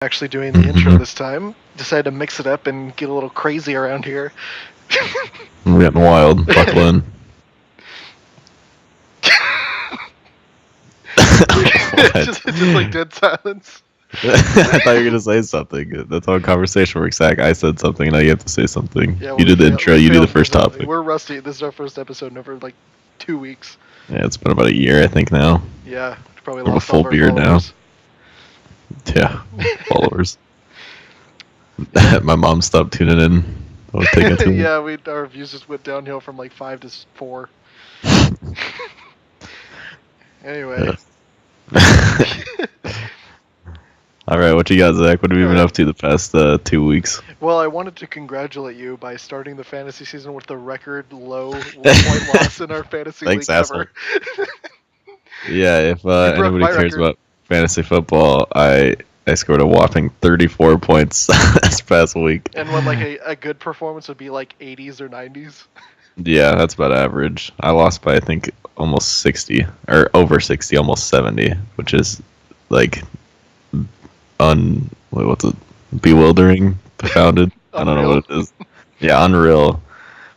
Actually doing the intro this time. Decided to mix it up and get a little crazy around here. We're getting wild. Buckle in. Just like dead silence. I thought you were gonna say something. That's how a conversation works. Zach, I said something, now you have to say something. Yeah, you did the intro. You do the first topic. We're rusty. This is our first episode in over like 2 weeks. Yeah, it's been about a year, I think now. Yeah, probably We're a lost full all of our beard now. followers. Yeah, followers. My mom stopped tuning in. I was taking too Yeah, our views just went downhill from like 5 to 4. Anyway. All right, what you got, Zach? What have you been up to the past 2 weeks? Well, I wanted to congratulate you by starting the fantasy season with the record low 1-point loss in our fantasy Thanks, league asshole. ever. Yeah, if anybody cares record. about fantasy football, I scored a whopping 34 points this past week. And when like a good performance would be like 80s or 90s. Yeah, that's about average. I lost by I think almost 60 or over 60, almost 70, which is like what's it? Bewildering, confounded. I don't know what it is. Yeah, unreal.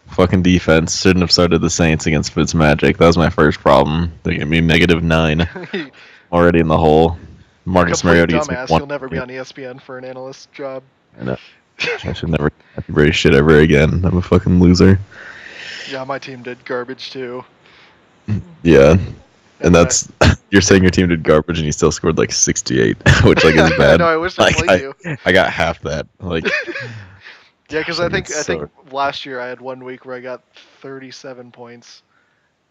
Fucking defense shouldn't have started the Saints against Fitzmagic. That was my first problem. They gave me -9 already in the hole. Marcus Mariota gets me dumbass. 1. You'll never be on ESPN for an analyst job. I know. I should never Brady shit ever again. I'm a fucking loser. Yeah, my team did garbage too. Yeah. And that's you're saying your team did garbage and you still scored like 68, which like is bad. No, I wish I played you. I got half that. Like yeah, because I think last year I had 1 week where I got 37 points.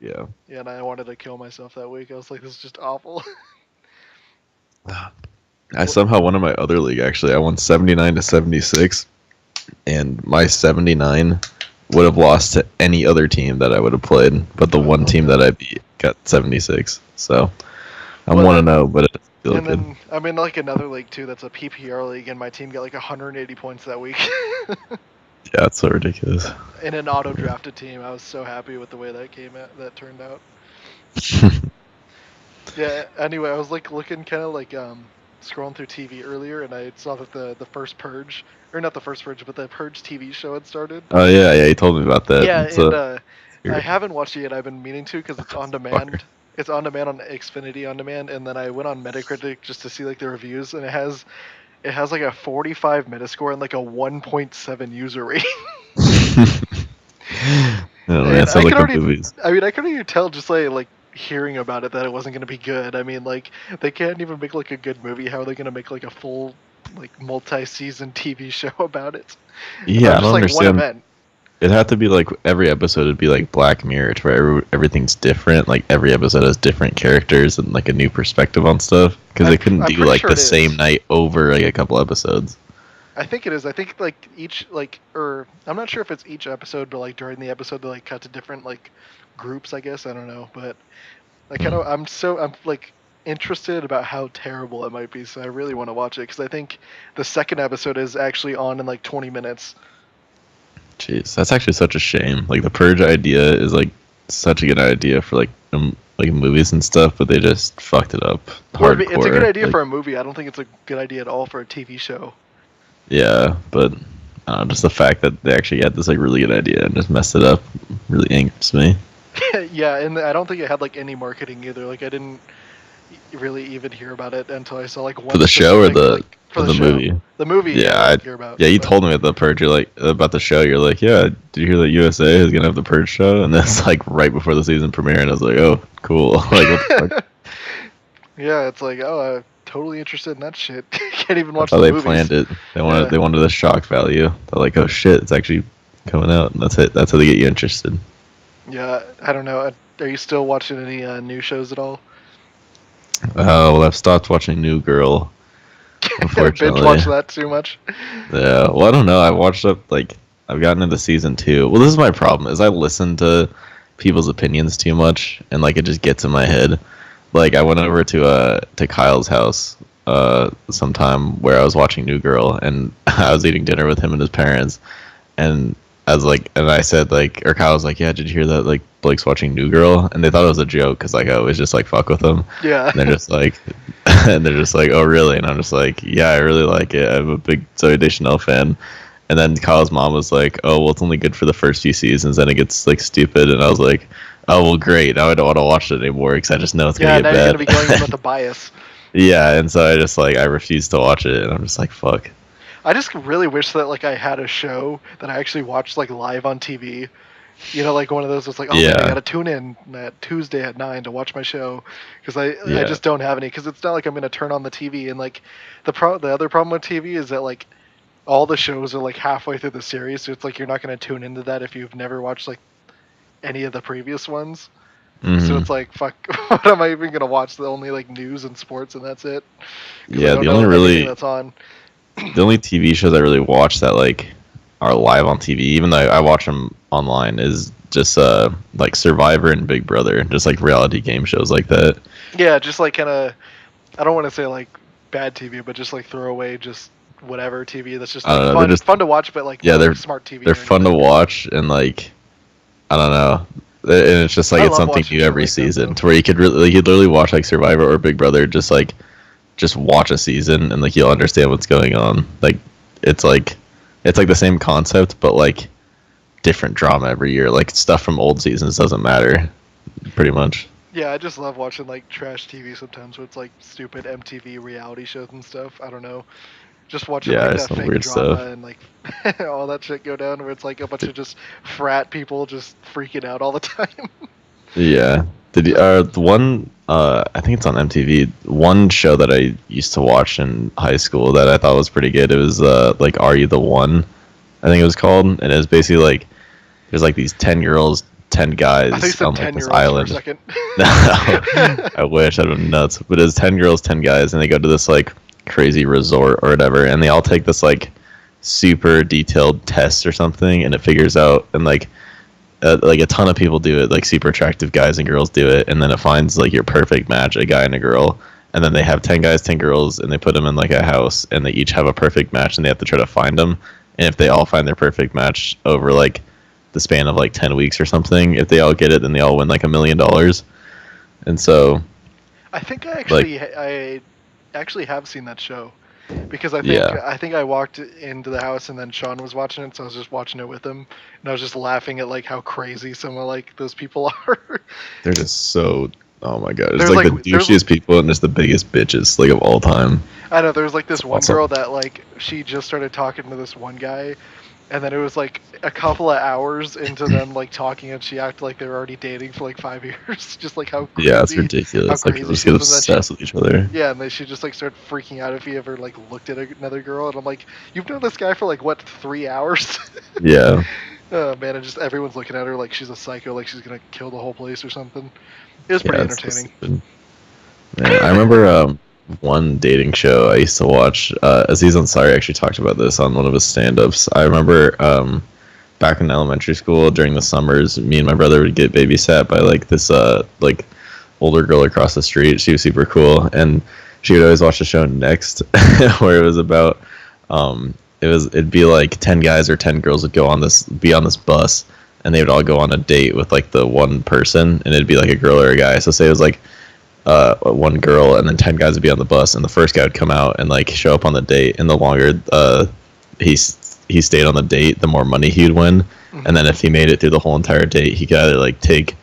Yeah. Yeah, and I wanted to kill myself that week. I was like, this is just awful. I somehow won in my other league. Actually, I won 79 to 76, and my 79 would have lost to any other team that I would have played, but the one team that I beat got 76. So I'm 1-0, but it's still good. Then I'm in like another league too. That's a PPR league, and my team got like 180 points that week. Yeah, it's so ridiculous. In an auto drafted team, I was so happy with the way that turned out. Yeah. Anyway, I was like looking kind of like scrolling through TV earlier, and I saw that the first Purge, or not the first Purge, but the Purge TV show had started. Oh yeah, you told me about that. Yeah, and I haven't watched it yet. I've been meaning to because it's on demand. It's on demand on Xfinity on demand, and then I went on Metacritic just to see like the reviews, and it has like a 45 Metascore and like a 1.7 user rating. That sounds like the movies. I mean, I couldn't even tell just like hearing about it that it wasn't going to be good. I mean, like they can't even make like a good movie. How are they going to make like a full like multi-season TV show about it? Yeah, I don't understand. One event. It'd have to be like every episode would be like Black Mirror, where everything's different. Like every episode has different characters and like a new perspective on stuff. Because they couldn't do like the same night over like a couple episodes. I think it is. I think like each I'm not sure if it's each episode, but like during the episode they like cut to different like groups. I guess I don't know, but like I'm like interested about how terrible it might be. So I really want to watch it because I think the second episode is actually on in like 20 minutes. Jeez, that's actually such a shame. Like the Purge idea is like such a good idea for like movies and stuff, but they just fucked it up. Hardcore. It's a good idea for a movie. I don't think it's a good idea at all for a TV show. Yeah, but just the fact that they actually had this like really good idea and just messed it up really angers me. Yeah, and I don't think it had like any marketing either. Like I didn't really even hear about it until I saw like one. For the show or the movie? The movie. Yeah, I hear about. Yeah, you told me about the Purge. You're like about the show. You're like, yeah. Did you hear that USA is gonna have the Purge show? And that's like right before the season premiere, and I was like, oh, cool. Like, what the fuck? Yeah, it's like, oh, I'm totally interested in that shit. Can't even watch the movies. They planned it. They wanted the shock value. They're like, oh shit, it's actually coming out, and that's it. That's how they get you interested. Yeah, I don't know. Are you still watching any new shows at all? Oh, well, I've stopped watching New Girl. Unfortunately, binge watch that too much. Yeah, well, I don't know. I've gotten into season 2. Well, this is my problem: is I listen to people's opinions too much, and like it just gets in my head. Like I went over to Kyle's house sometime where I was watching New Girl, and I was eating dinner with him and his parents, and and I said like, or Kyle was like, yeah, did you hear that like Blake's watching New Girl? And they thought it was a joke because like I always just like fuck with them. Yeah. And they're just like, and they're just like, oh really? And I'm just like, yeah, I really like it. I'm a big Zoe Deschanel fan. And then Kyle's mom was like, oh well, it's only good for the first few seasons, then it gets like stupid. And I was like, oh well, great. Now I don't want to watch it anymore because I just know it's gonna get now bad. you're gonna be going in with a bias. Yeah, and so I just like I refused to watch it, and I'm just like, fuck. I just really wish that like I had a show that I actually watched like live on TV. You know, like one of those was like, oh man, I gotta tune in that Tuesday at 9 to watch my show, because I just don't have any. Because it's not like I'm gonna turn on the TV and like the other problem with TV is that like all the shows are like halfway through the series, so it's like you're not gonna tune into that if you've never watched like any of the previous ones. Mm-hmm. So it's like, fuck, what am I even gonna watch? The only like news and sports, and that's it. Yeah, the only really that's on. The only TV shows I really watch that like are live on TV, even though I watch them online, is just like Survivor and Big Brother, just like reality game shows like that. Yeah, just like kind of, I don't want to say like bad TV, but just like throwaway, just whatever TV that's just like fun to watch, but like they're smart TV. They're fun to watch, and like I don't know, and it's just like it's something new every season, to where you could literally watch like Survivor or Big Brother, just watch a season and like you'll understand what's going on. Like it's like the same concept, but like different drama every year. Like stuff from old seasons doesn't matter, pretty much. Yeah, I just love watching like trash TV sometimes, where it's like stupid MTV reality shows and stuff. I don't know, just watching like that fake weird drama stuff. and like all that shit go down, where it's like a bunch of just frat people just freaking out all the time. Yeah. Did you, the one I think it's on MTV. One show that I used to watch in high school that I thought was pretty good. It was like Are You the One? I think it was called, and it was basically like there's like these 10 girls, 10 guys on like this island. For a second. I wish I'd been nuts, but it was 10 girls, 10 guys, and they go to this like crazy resort or whatever, and they all take this like super detailed test or something, and it figures out, and like a ton of people do it, like super attractive guys and girls do it, and then it finds like your perfect match, a guy and a girl, and then they have 10 guys, 10 girls, and they put them in like a house, and they each have a perfect match, and they have to try to find them, and if they all find their perfect match over like the span of like 10 weeks or something, if they all get it, then they all win like $1 million. And so I think I actually have seen that show, because I think I walked into the house and then Sean was watching it, so I was just watching it with him, and I was just laughing at like how crazy some of like those people are. They're just so, oh my god, it's like the douchiest people and just the biggest bitches like of all time. I know, there's like this one girl that like she just started talking to this one guy, and then it was like a couple of hours into them like talking, and she acted like they were already dating for like 5 years. Just like how crazy, it's ridiculous. Like just get obsessed with each other. Yeah, and she just like started freaking out if he ever like looked at another girl, and I'm like, you've known this guy for like what, 3 hours? Yeah. Oh man, and just everyone's looking at her like she's a psycho, like she's gonna kill the whole place or something. It was pretty entertaining. Man, I remember one dating show I used to watch. Aziz Ansari actually talked about this on one of his stand-ups. I remember back in elementary school during the summers, me and my brother would get babysat by like this like older girl across the street. She was super cool, and she would always watch the show Next, where it was about it'd be like 10 guys or 10 girls would be on this bus, and they would all go on a date with like the one person, and it'd be like a girl or a guy. So say it was like one girl, and then 10 guys would be on the bus, and the first guy would come out and like show up on the date, and the longer he stayed on the date, the more money he'd win. Mm-hmm. And then if he made it through the whole entire date, he could either like take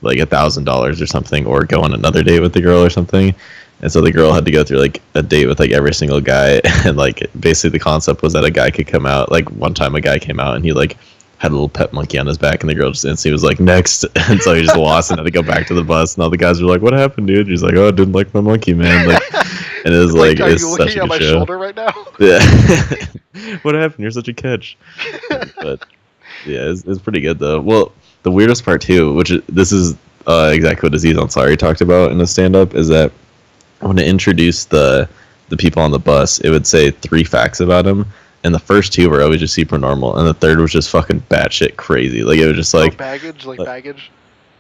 like $1,000 or something, or go on another date with the girl or something. And so the girl had to go through like a date with like every single guy, and like basically the concept was that a guy could come out. Like one time a guy came out and he like had a little pet monkey on his back, and the girl just instantly was like, next. And so he just lost and had to go back to the bus, and all the guys were like, what happened, dude? He's like, oh, I didn't like my monkey, man. Like, and it was like are it's you such looking a at my show. shoulder right now? Yeah. What happened? You're such a catch. But yeah, it's pretty good though. Well, the weirdest part too, this is exactly what Aziz Ansari talked about in the stand-up, is that when it introduced the people on the bus, it would say 3 facts about him, and the first 2 were always just super normal, and the third was just fucking batshit crazy. Like it was just like baggage.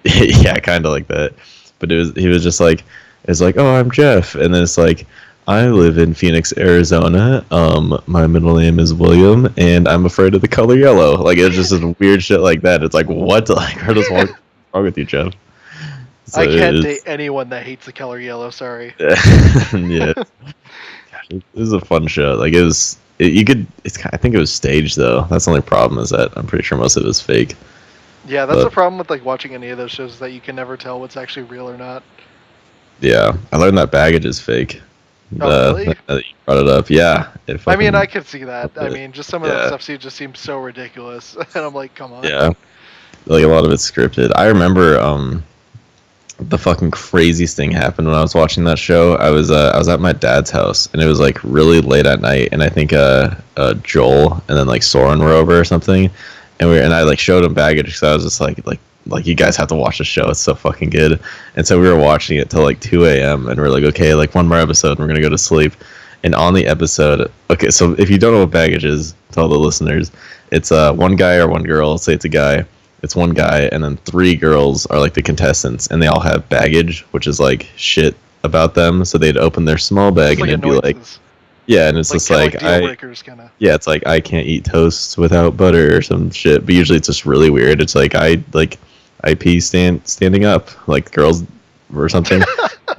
Yeah, kind of like that. But he was just like, it's like, oh, I'm Jeff, and then it's like, I live in Phoenix, Arizona. My middle name is William, and I'm afraid of the color yellow. Like it's just some weird shit like that. It's like what? Like what's wrong with you, Jeff? So I can't date it's anyone that hates the color yellow. Sorry. yeah. It was a fun show. Like it was. You could. I think it was staged though. That's the only problem is that I'm pretty sure most of it is fake. Yeah, that's But the problem with like watching any of those shows is that you can never tell what's actually real or not. yeah, I learned that baggage is fake. Oh, really? That you brought it up. Yeah. I mean, I could see that. I it. mean, just some of that Yeah. stuff just seems so ridiculous, and I'm like, come on. Yeah. Like a lot of it's scripted. I remember the fucking craziest thing happened when I was watching that show. I was at my dad's house and it was like really late at night and I think Joel and then like Soren were over or something and I like showed him baggage because I was just like you guys have to watch the show, it's so fucking good. And so we were watching it till like 2 a.m. and we're like, okay, like one more episode and we're gonna go to sleep. And on the episode, okay, so if you don't know what baggage is, to all the listeners, it's one guy or one girl, say it's a guy, it's one guy, and then 3 girls are like the contestants, and they all have baggage, which is like shit about them. So they'd open their small bag It's and like it'd be like, annoyances. yeah, and it's Like just kinda like deal breakers, kind of. yeah, it's like I can't eat toast without butter or some shit. But usually it's just really weird. It's like I pee standing up, like girls or something.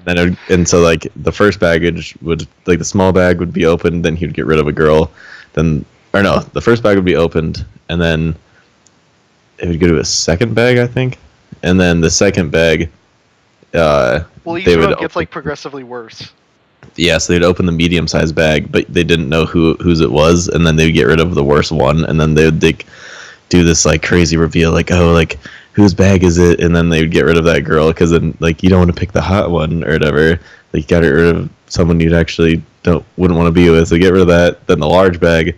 And so like the first baggage would like the small bag would be opened, then he would get rid of a girl, then or no, the first bag would be opened, and then it would go to a second bag, I think, and then the second bag, Well, each they would one gets open, like progressively worse. yeah, so they'd open the medium-sized bag, but they didn't know whose it was, and then they'd get rid of the worst one, and then they would do this like crazy reveal, like oh, like whose bag is it, and then they would get rid of that girl because then like you don't want to pick the hot one or whatever, like you got to get rid of someone you'd actually wouldn't want to be with, so get rid of that. Then the large bag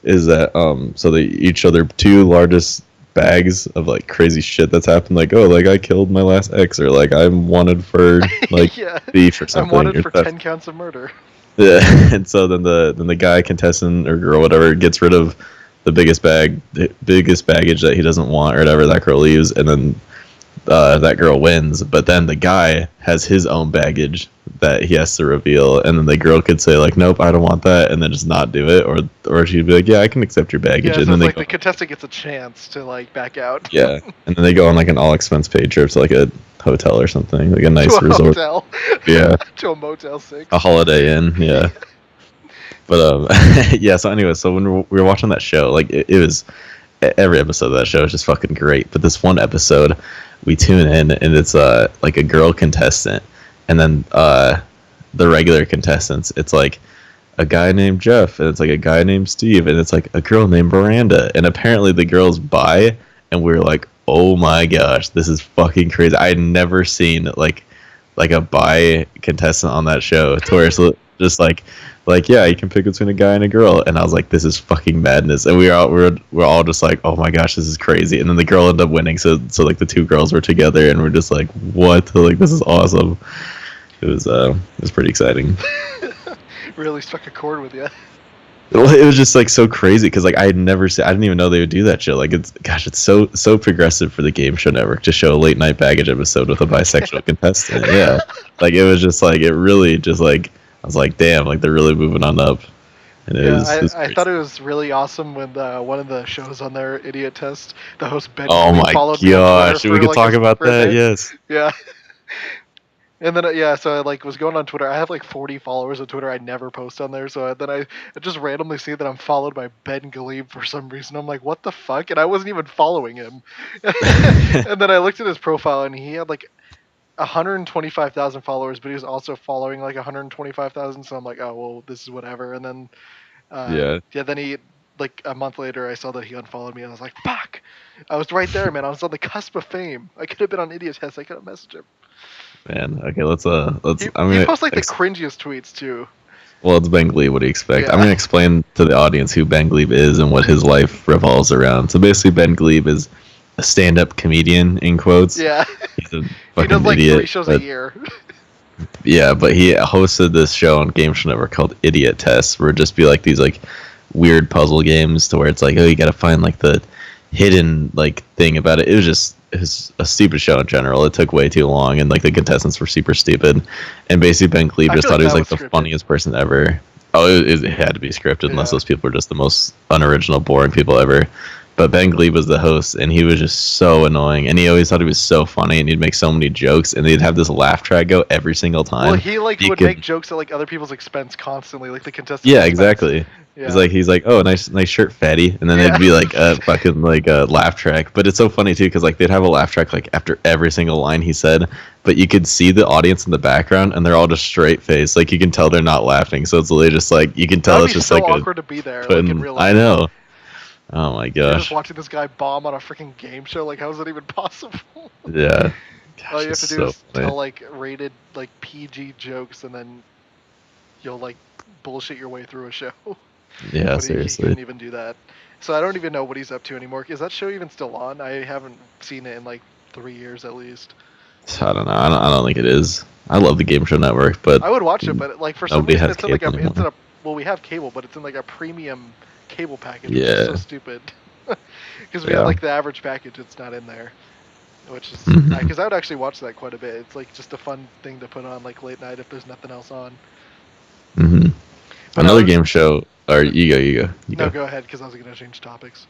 is that so they each other 2 largest bags of like crazy shit that's happened, like oh, like I killed my last ex, or like I'm wanted for like Yeah. beef or something. I'm wanted or for theft. 10 counts of murder. Yeah, and so then the guy contestant or girl whatever gets rid of the biggest baggage that he doesn't want or whatever, that girl leaves, and then that girl wins. But then the guy has his own baggage that he has to reveal, and then the girl could say like nope, I don't want that, and then just not do it, or she'd be like yeah, I can accept your baggage. Yeah, And so then it's they like go, the contestant gets a chance to like back out. yeah, and then they go on like an all expense paid trip to like a hotel or something, like a To nice a resort. hotel. Yeah. To a Motel 6. A Holiday Inn, yeah. But yeah. So anyway, so when we were watching that show, like it was every episode of that show is just fucking great. But this one episode, we tune in and it's like a girl contestant, and then the regular contestants, it's like a guy named Jeff, and it's like a guy named Steve, and it's like a girl named Miranda, and apparently the girl's bi, and we were like, oh my gosh, this is fucking crazy. I had never seen like a bi contestant on that show, to where it's just like yeah, you can pick between a guy and a girl, and I was like, this is fucking madness. And we're all just like, oh my gosh, this is crazy. And then the girl ended up winning, so like the 2 girls were together, and we're just like, what? Like this is awesome. It was pretty exciting. Really struck a chord with you. Well, it was just like so crazy because like I didn't even know they would do that shit. Like it's so progressive for the Game Show Network to show a late night baggage episode with a bisexual contestant. Yeah, like it was just like it really just like I was like, damn, like they're really moving on up. And I thought it was really awesome when one of the shows on their idiot test, the host Ben. Oh my followed me on gosh, Twitter we for, could like, talk his about that. birthday. Yes. Yeah. And then so I like was going on Twitter. I have like 40 followers on Twitter. I never post on there. So then I just randomly see that I'm followed by Ben Glebe for some reason. I'm like, what the fuck? And I wasn't even following him. And then I looked at his profile and he had like 125,000 followers, but he was also following like 125,000. So I'm like, oh well, this is whatever. And then yeah. Then he like a month later, I saw that he unfollowed me, and I was like, fuck. I was right there, man. I was on the cusp of fame. I could have been on Idiot Test. I could have messaged him. Man, okay, let's. He posts like the cringiest tweets too. Well, it's Ben Glebe. What do you expect? Yeah. I'm gonna explain to the audience who Ben Glebe is and what his life revolves around. So basically, Ben Glebe is a stand-up comedian in quotes. Yeah. He's a He fucking does like idiot, 3 shows a year. Yeah, but he hosted this show on Game Show Network called Idiot Tests, where it'd just be like these like weird puzzle games to where it's like, oh, you gotta find like the hidden like thing about it. It was just is a stupid show in general. It took way too long, and like the contestants were super stupid. And basically, Ben Glebe I just feel thought like he was that like was the scripted. funniest person ever. Oh, it had to be scripted, unless Yeah. those people are just the most unoriginal, boring people ever. But Ben Glebe was the host, and he was just so annoying. And he always thought he was so funny, and he'd make so many jokes, and they'd have this laugh track go every single time. Well, he like You would could, make jokes at like other people's expense constantly, like the contestants' yeah, expense. exactly. Yeah. He's like, oh, nice shirt, fatty, and then Yeah. they'd be like a fucking like a laugh track. But it's so funny too, because like they'd have a laugh track like after every single line he said, but you could see the audience in the background, and they're all just straight face, like you can tell they're not laughing. So it's literally just like you can tell That'd it's be just so like a awkward to be there, like in putting. real I life. know. Oh my You're just gosh. watching this guy bomb on a freaking game show. Like, how is that even possible? Yeah. All Gosh, you have it's to do so is funny. tell like rated like PG jokes, and then you'll like bullshit your way through a show. Yeah, But he seriously. couldn't even do that. So I don't even know what he's up to anymore. Is that show even still on? I haven't seen it in like 3 years at least. I don't know. I don't think it is. I love the Game Show Network, but I would watch it, but like for some nobody reason has it's in like cable it's in anymore. a well, we have cable, but it's in like a premium cable package, which is so Yeah. stupid. Because we have Yeah. like the average package, it's not in there, which is Mhm. because I would actually watch that quite a bit. It's like just a fun thing to put on like late night if there's nothing else on. hmm But Another game show. Or you no, go. go ahead because I was gonna change topics.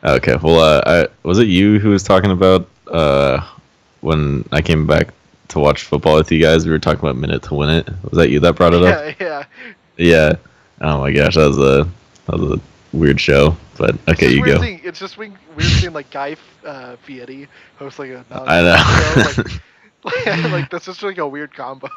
Okay. Well, was it you who was talking about when I came back to watch football with you guys? We were talking about Minute to Win It. Was that you that brought it up? Yeah. Yeah. Oh my gosh, that was a weird show. But It's okay, just you weird go. seeing. It's just weird seeing like Guy Fieri host like a I non-sports show. know. Like that's just like a weird combo.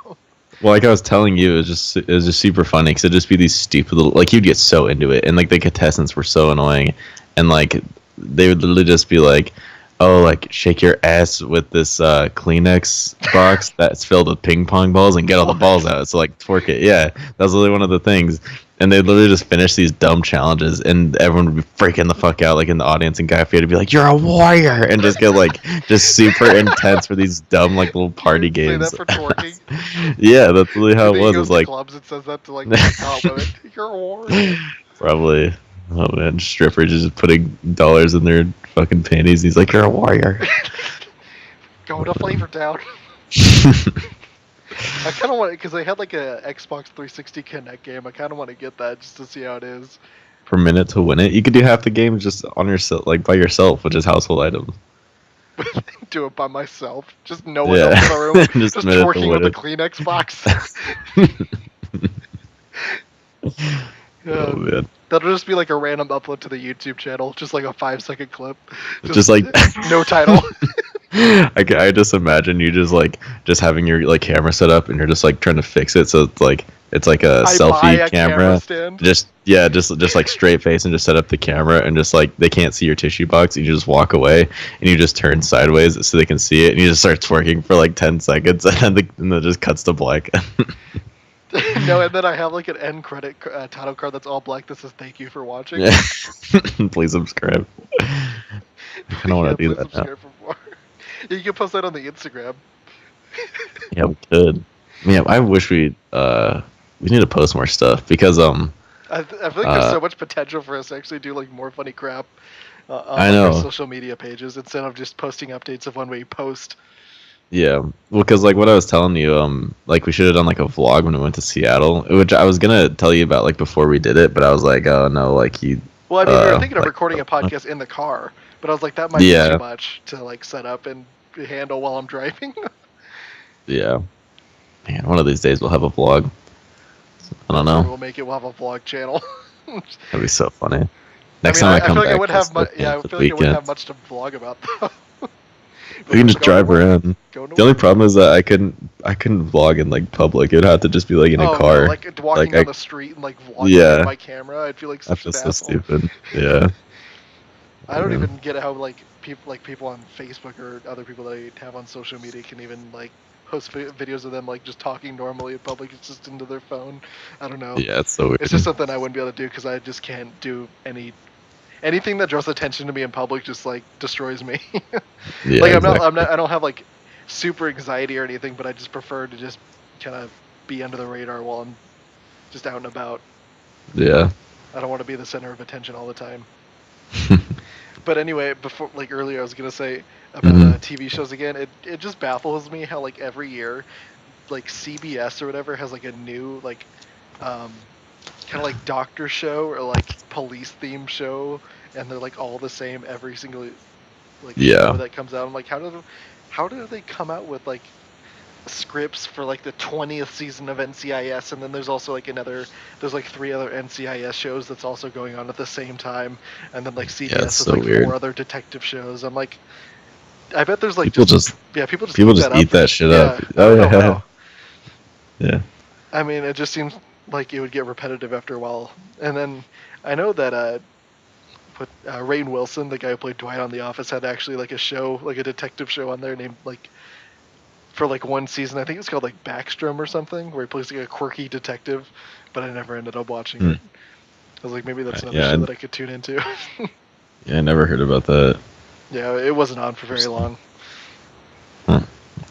Well, like I was telling you, it was just super funny because it'd just be these stupid little like you'd get so into it, and like the contestants were so annoying, and like they would literally just be like, "Oh, like shake your ass with this Kleenex box that's filled with ping pong balls and get all the balls out." So like twerk it, yeah, that was literally one of the things. And they literally just finish these dumb challenges, and everyone would be freaking the fuck out, like in the audience, and Guy Fieri would be like, "You're a warrior," and just get like just super intense for these dumb like little party You say games. that for twerking. Yeah, that's really how You it think he was. goes It's to like clubs and says that to like hot women? You're a warrior. probably, oh man, strippers just putting dollars in their fucking panties. He's like, "You're a warrior." Go to Flavor Town. I kind of want it because they had like a Xbox 360 Connect game. I kind of want to get that just to see how it is. Per minute to win it, you could do half the game just on yourself, like by yourself, which is household items. Do it by myself. Just no one else in the room. Yeah, Just just minute to twerking with win a it. Kleenex box. Oh man, That'll just be like a random upload to the YouTube channel, just like a 5-second clip. just like no title. I just imagine you just having your like camera set up and you're just like trying to fix it so it's like a I buy selfie a camera stand. Just like straight face and just set up the camera and just like they can't see your tissue box and you just walk away and you just turn sideways so they can see it and you just start twerking for like 10 seconds and then it just cuts to black. No, and then I have like an end credit title card that's all black that says "Thank you for watching." Yeah. Please subscribe. I kind of want to do please that now. subscribe for more. You can post that on the Instagram. Yeah, we could. Yeah, I wish we need to post more stuff because I feel like there's so much potential for us to actually do like more funny crap on I like our know. social media pages instead of just posting updates of when we post. Yeah, well, because like what I was telling you, like we should have done like a vlog when we went to Seattle, which I was gonna tell you about like before we did it, but I was like, oh no, like you. Well, I mean, we were thinking of Like, recording a podcast in the car, but I was like, that might be yeah, too much to like set up and handle while I'm driving. yeah. Man, one of these days we'll have a vlog. I don't Maybe know. we'll make it. We'll have a vlog channel. That'd be so funny. I Next mean, time I I come feel like I back, wouldn't I'll have much. slip Yeah, in I for feel the like I wouldn't weekend. have much to vlog about though. We can just Go to drive work, around. go to The only work. problem is that I couldn't vlog in like public. It'd have to just be like in a Oh car. no, like walking Like down I, the street and like vlogging yeah, with my camera, I'd feel like that's such an just so asshole. stupid. Yeah. I don't Yeah. even get how like people on Facebook or other people that I have on social media can even like post videos of them like just talking normally in public. It's just into their phone. I don't know. Yeah, it's so weird. It's just something I wouldn't be able to do because I just can't do anything that draws attention to me in public. Just like destroys me. Yeah, Like exactly. I don't have like super anxiety or anything, but I just prefer to just kind of be under the radar while I'm just out and about. Yeah. I don't want to be the center of attention all the time. But anyway, before like earlier, I was gonna say about Hmm. TV shows again. It just baffles me how like every year, like CBS or whatever has like a new like um kind of like doctor show or like police theme show, and they're like all the same every single like show Yeah. that comes out. I'm like, how do they come out with like scripts for like the 20th season of NCIS, and then there's also like there's like three other NCIS shows that's also going on at the same time, and then like Yeah, it's CBS has so like four weird. other detective shows. I'm like, I bet there's like People just just yeah, people just people eat just that up eat for that shit up. yeah, I Oh don't know yeah. how. Yeah. I mean, it just seems like it would get repetitive after a while. And then I know that Rainn Wilson, the guy who played Dwight on The Office, had actually like a show, like a detective show on there named like for like one season. I think it's called like Backstrom or something, where he plays like a quirky detective. But I never ended up watching Hmm. it. I was like, maybe that's another Yeah. show that I could tune into. Yeah. I never heard about that. Yeah, it wasn't on for very Interesting. long. Huh.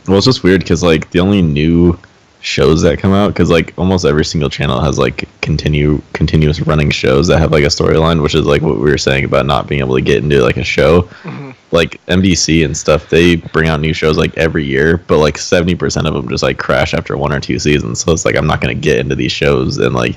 Well, it's just weird because like the only new shows that come out, because like almost every single channel has like continuous running shows that have like a storyline, which is like what we were saying about not being able to get into like a show. Mhm. Like NBC and stuff, they bring out new shows like every year, but like 70% of them just like crash after one or two seasons. So it's like I'm not gonna get into these shows and like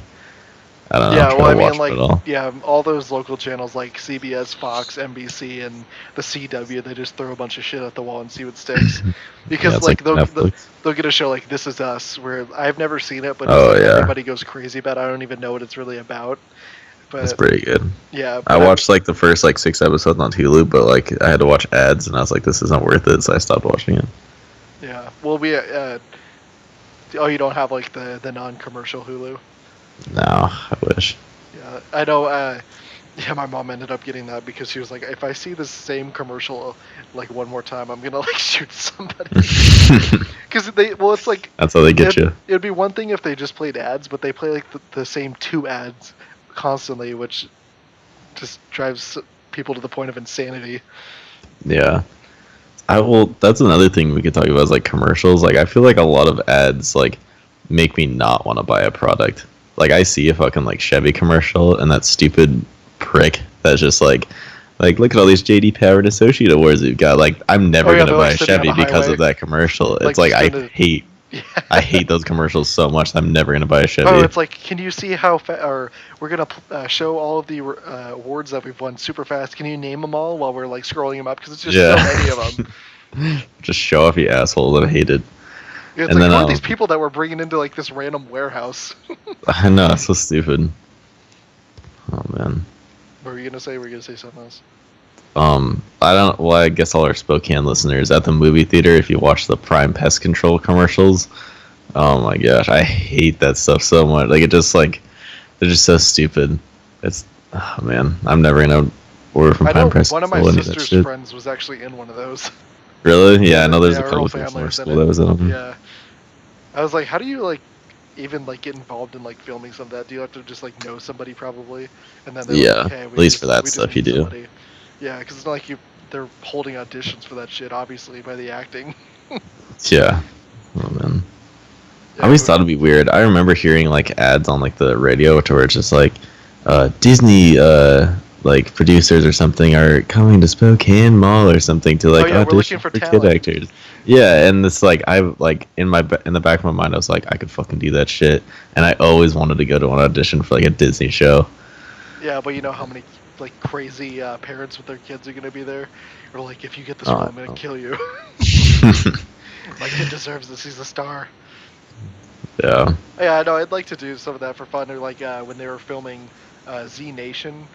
I don't know, Yeah, try well, to I mean, watch them like, at all. yeah, all those local channels like CBS, Fox, NBC, and the CW, they just throw a bunch of shit at the wall and see what sticks. Yeah, Because it's like like Netflix. they'll get a show like This Is Us, where I've never seen it, but just Oh like yeah, everybody goes crazy about. It. I don't even know what it's really about. it's But pretty good. yeah, I but I've watched like the first like 6 episodes on Hulu, but like I had to watch ads, and I was like, this isn't worth it, so I stopped watching it. yeah, well, we oh, you don't have like the non-commercial Hulu. No, I wish. Yeah, I know. Yeah, my mom ended up getting that because she was like, if I see the same commercial like one more time, I'm gonna like shoot somebody. Because well, it's like That's how they get you. it'd be one thing if they just played ads, but they play like the same two ads constantly, which just drives people to the point of insanity. Yeah. I will. That's another thing we could talk about is like commercials. Like I feel like a lot of ads like make me not want to buy a product. Like I see a fucking like Chevy commercial and that stupid prick that's just like look at all these JD Power and Associate Awards we've got. Like I'm Oh never yeah, gonna they're buy like a sitting on Chevy the because highway, of that commercial. like It's like just gonna. Yeah. I hate those commercials so much. I'm never gonna buy a Oh, Chevy. it's like, can you see how or we're gonna show all of the awards that we've won super fast. Can you name them all while we're like scrolling them up? Because it's just so many of Yeah. them. Just show off, you asshole. I hate it. Yeah, it's And like, then who are these people that we're bringing into like this random warehouse? I know it's so stupid. Oh man. What were you gonna say? Were you gonna say something else? I don't. Well, I guess all our Spokane listeners at the movie theater, if you watch the Prime Pest Control commercials, oh my gosh, I hate that stuff so much. Like it just like they're just so stupid. It's oh man, I'm never gonna order from I Prime know Pest one of my Control any of that sister's shit. friends was actually in one of those. Really? Yeah, Yeah, I know there's yeah, a her couple whole of people from family our was in school it. that was in them. Yeah, I was like, how do you like even like get involved in like filming some of that? Do you have to just like know somebody probably, and then they're like, Yeah, hey, at least for that we just stuff you need do. somebody. Yeah, because it's not like they're holding auditions for that shit, obviously by the acting. Yeah. Oh man. I Yeah, always thought it'd be weird. I remember hearing like ads on like the radio to where it's just like Disney like producers or something are coming to Spokane Mall or something to oh like yeah, we're looking audition for for kid talent. actors. Yeah, and it's like I like in the back of my mind I was like I could fucking do that shit, and I always wanted to go to an audition for like a Disney show. Yeah, but you know how many like crazy parents with their kids are gonna be there? Or like, if you get this role, Oh, I'm gonna I kill you. know. My kid deserves this. He's a star. Yeah. Yeah, I know. I'd like to do some of that for fun. Or like when they were filming Z Nation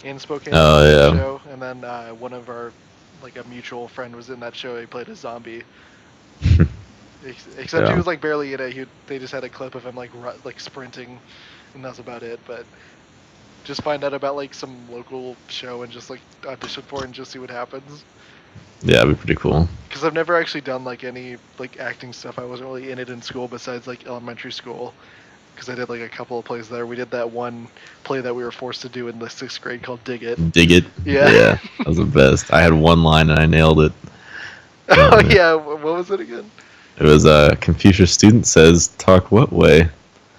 in Spokane, they Oh did that yeah. show, and then one of our like a mutual friend was in that show. He played a zombie. Except he Yeah. was like barely in it. They just had a clip of him like sprinting, and that's about it. But just find out about like some local show and just like audition for it and just see what happens. Yeah, it'd be pretty cool. Because I've never actually done like any like acting stuff. I wasn't really in it in school besides like elementary school. Because I did like a couple of plays there. We did that one play that we were forced to do in the 6th grade called Dig It. Dig it. Yeah. Yeah. That was the best. I had one line and I nailed it. Oh Oh man. yeah. What was it again? It was Confucius student says talk what way?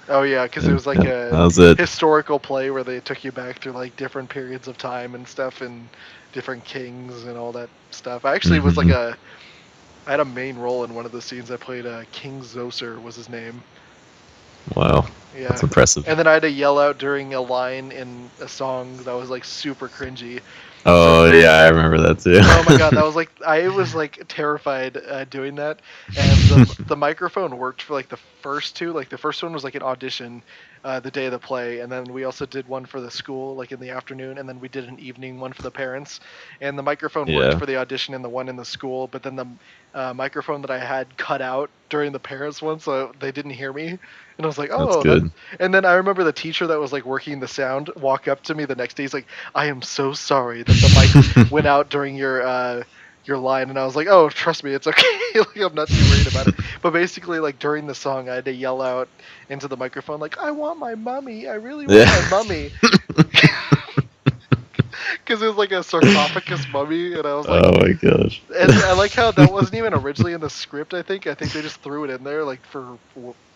Oh yeah, because it And was like yeah, a that was it. historical play where they took you back through like different periods of time and stuff, and different kings and all that stuff. I actually was like Hmm. I had a main role in one of the scenes. I played King Zoser was his name. Wow, Yeah. that's impressive. And then I had to yell out during a line in a song that was like super cringy. So, Oh yeah, I remember that oh my god, that too. was like I was like terrified doing that, and the microphone worked for like the first two. Like the first one was like an audition, the day of the play, and then we also did one for the school like in the afternoon, and then we did an evening one for the parents. And the microphone worked Yeah, for the audition and the one in the school, but then the microphone that I had cut out during the parents one, so they didn't hear me. And I was like, that's oh, that. good. And then I remember the teacher that was like working the sound walk up to me the next day. He's like, I am so sorry that the mic went out during your line, and I was like, oh, trust me, it's okay. Like, I'm not too worried about it. But basically, like during the song, I had to yell out into the microphone like, I want my mummy. I really want my Yeah. mummy. Because it was like a sarcophagus mummy, and I was like, Oh my gosh. and I like how that wasn't even originally in the script. I think they just threw it in there like for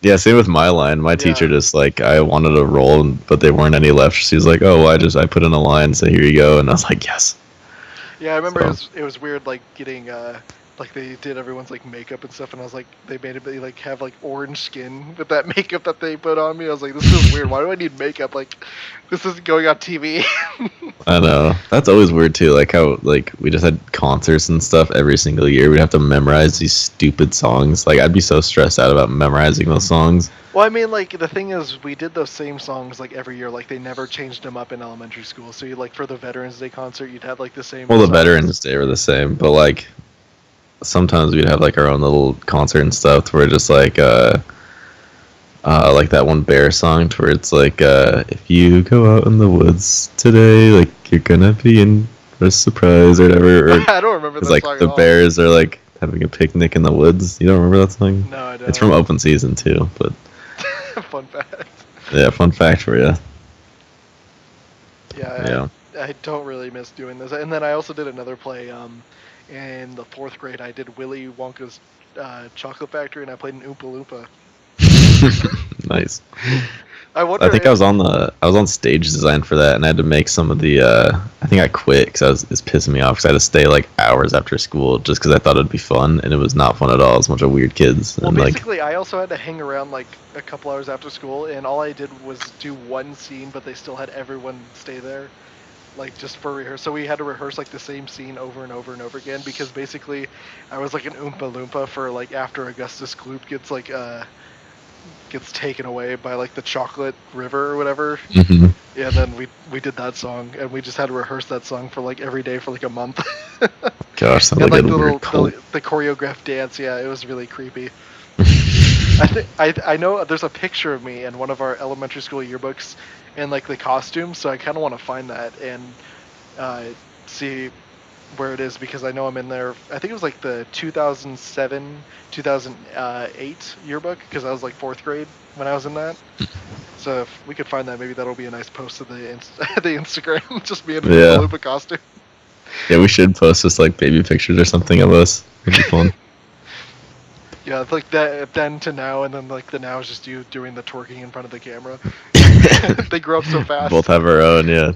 Yeah, same with my line. My teacher yeah. just like I wanted a role, but there weren't any left. She was like, "Oh, well, I put in a line, so here you go." And I was like, "Yes." Yeah, I remember So it was weird like getting like they did everyone's like makeup and stuff, and I was like they made it like have like orange skin with that makeup that they put on me. I was like, this is weird. Why do I need makeup? Like this isn't going on TV. I know that's always weird too. Like how like we just had concerts and stuff every single year. We'd have to memorize these stupid songs. Like I'd be so stressed out about memorizing those songs. Well, I mean, like the thing is, we did those same songs like every year. Like they never changed them up in elementary school. So you like for the Veterans Day concert, you'd have like the same Well, the songs. Veterans Day were the same, but like sometimes we'd have like our own little concert and stuff where just like that one bear song to where it's like if you go out in the woods today, like you're gonna be in for a surprise or whatever. Or I don't remember it's that like song at the all. bears are like having a picnic in the woods. You don't remember that song? No, I It's from don't. Open Season too. But Fun fact. yeah, fun fact for you. Yeah, Yeah. I don't really miss doing this. And then I also did another play. In the fourth grade, I did Willy Wonka's Chocolate Factory, and I played an Oompa Loompa. Nice. I I wonder think if I was on stage design for that, and I had to make some of the. I think I quit because it's pissing me off because I had to stay like hours after school just because I thought it'd be fun, and it was not fun at all. It's a bunch of weird kids, well, and like basically, I also had to hang around like a couple hours after school, and all I did was do one scene, but they still had everyone stay there, like just for rehearsal. So we had to rehearse like the same scene over and over and over again because basically, I was like an Oompa Loompa for like after Augustus Gloop gets taken away by like the chocolate river or whatever. mhm. Yeah, and then we did that song, and we just had to rehearse that song for like every day for like a month. Gosh, sounds And like like a the weird little cult. the choreographed dance, yeah, it was really creepy. I know there's a picture of me in one of our elementary school yearbooks in like the costume, so I kind of want to find that and uh, see where it is because I know I'm in there. I think it was like the 2007 2008 yearbook because I was like fourth grade when I was in that. So if we could find that, maybe that'll be a nice post to the Instagram. Just me in a Oompa Yeah, Loompa costume. yeah, we should post just like baby pictures or something of us. It'd be fun. Yeah, it's like that then to now, and then like the now is just you doing the twerking in front of the camera. They grow up so Both fast. have our own, yeah.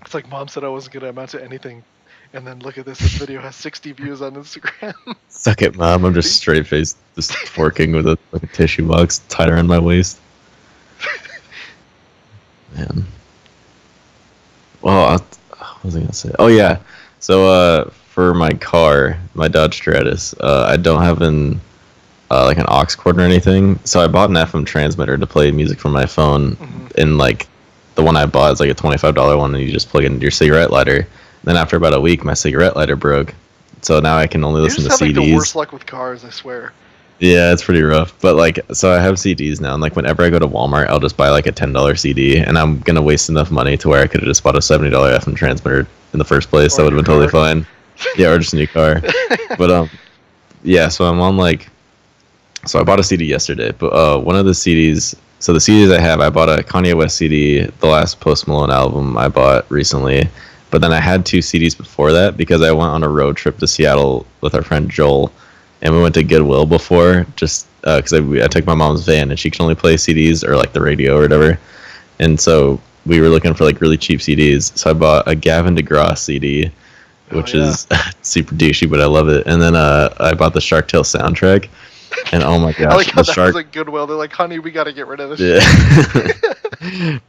It's like mom said I wasn't gonna amount to anything, and then look at this. This video has 60 views on Instagram. Suck it, mom. I'm just straight faced, just twerking with a tissue box tied around my waist. Man. Well, what was I gonna say? Oh yeah. So for my car, my Dodge Stratus, I don't have like an aux cord or anything. So I bought an FM transmitter to play music from my phone, Hmm. and like the one I bought is like a $25 one, and you just plug it into your cigarette lighter. Then after about a week, my cigarette lighter broke, so now I can only You listen just to have like the worst CDs. luck with cars, I swear. Yeah, it's pretty rough. But like, so I have CDs now, and like whenever I go to Walmart, I'll just buy like a $10 CD, and I'm gonna waste enough money to where I could have just bought a $70 FM transmitter in the first place. Or That a would have new been totally car. fine. Yeah, or just a new car. But yeah. So I'm on like, so I bought a CD yesterday, but one of the CDs. So the CDs I have, I bought a Kanye West CD, the last Post Malone album I bought recently. But then I had two CDs before that because I went on a road trip to Seattle with our friend Joel, and we went to Goodwill before, just because I took my mom's van and she can only play CDs or like the radio or whatever, and so we were looking for like really cheap CDs. So I bought a Gavin DeGrasse CD, which is super douchey, but I love it. And then I bought the Shark Tale soundtrack, and oh my gosh, I like how that was like Goodwill. They're like, honey, we got to get rid of this. Yeah.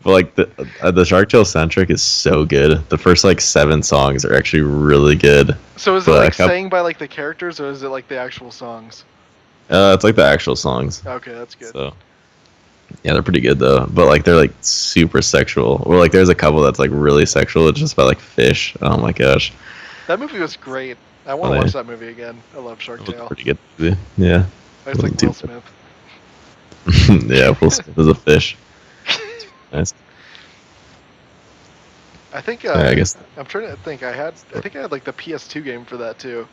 But like the Shark Tale soundtrack is so good. The first like 7 songs are actually really good. So is it like sang by like the characters, or is it like the actual songs? It's like the actual songs. Okay, that's good. So yeah, they're pretty good though. But like they're like super sexual. Or like there's a couple that's like really sexual. It's just about like fish. Oh my gosh. That movie was great. I want to watch that movie again. I love Shark Tale. Pretty good movie. Yeah. It's like Will Smith. Yeah, Will Smith is a fish. Nice. I think. I guess. I'm trying to think. I think I had like the PS2 game for that too.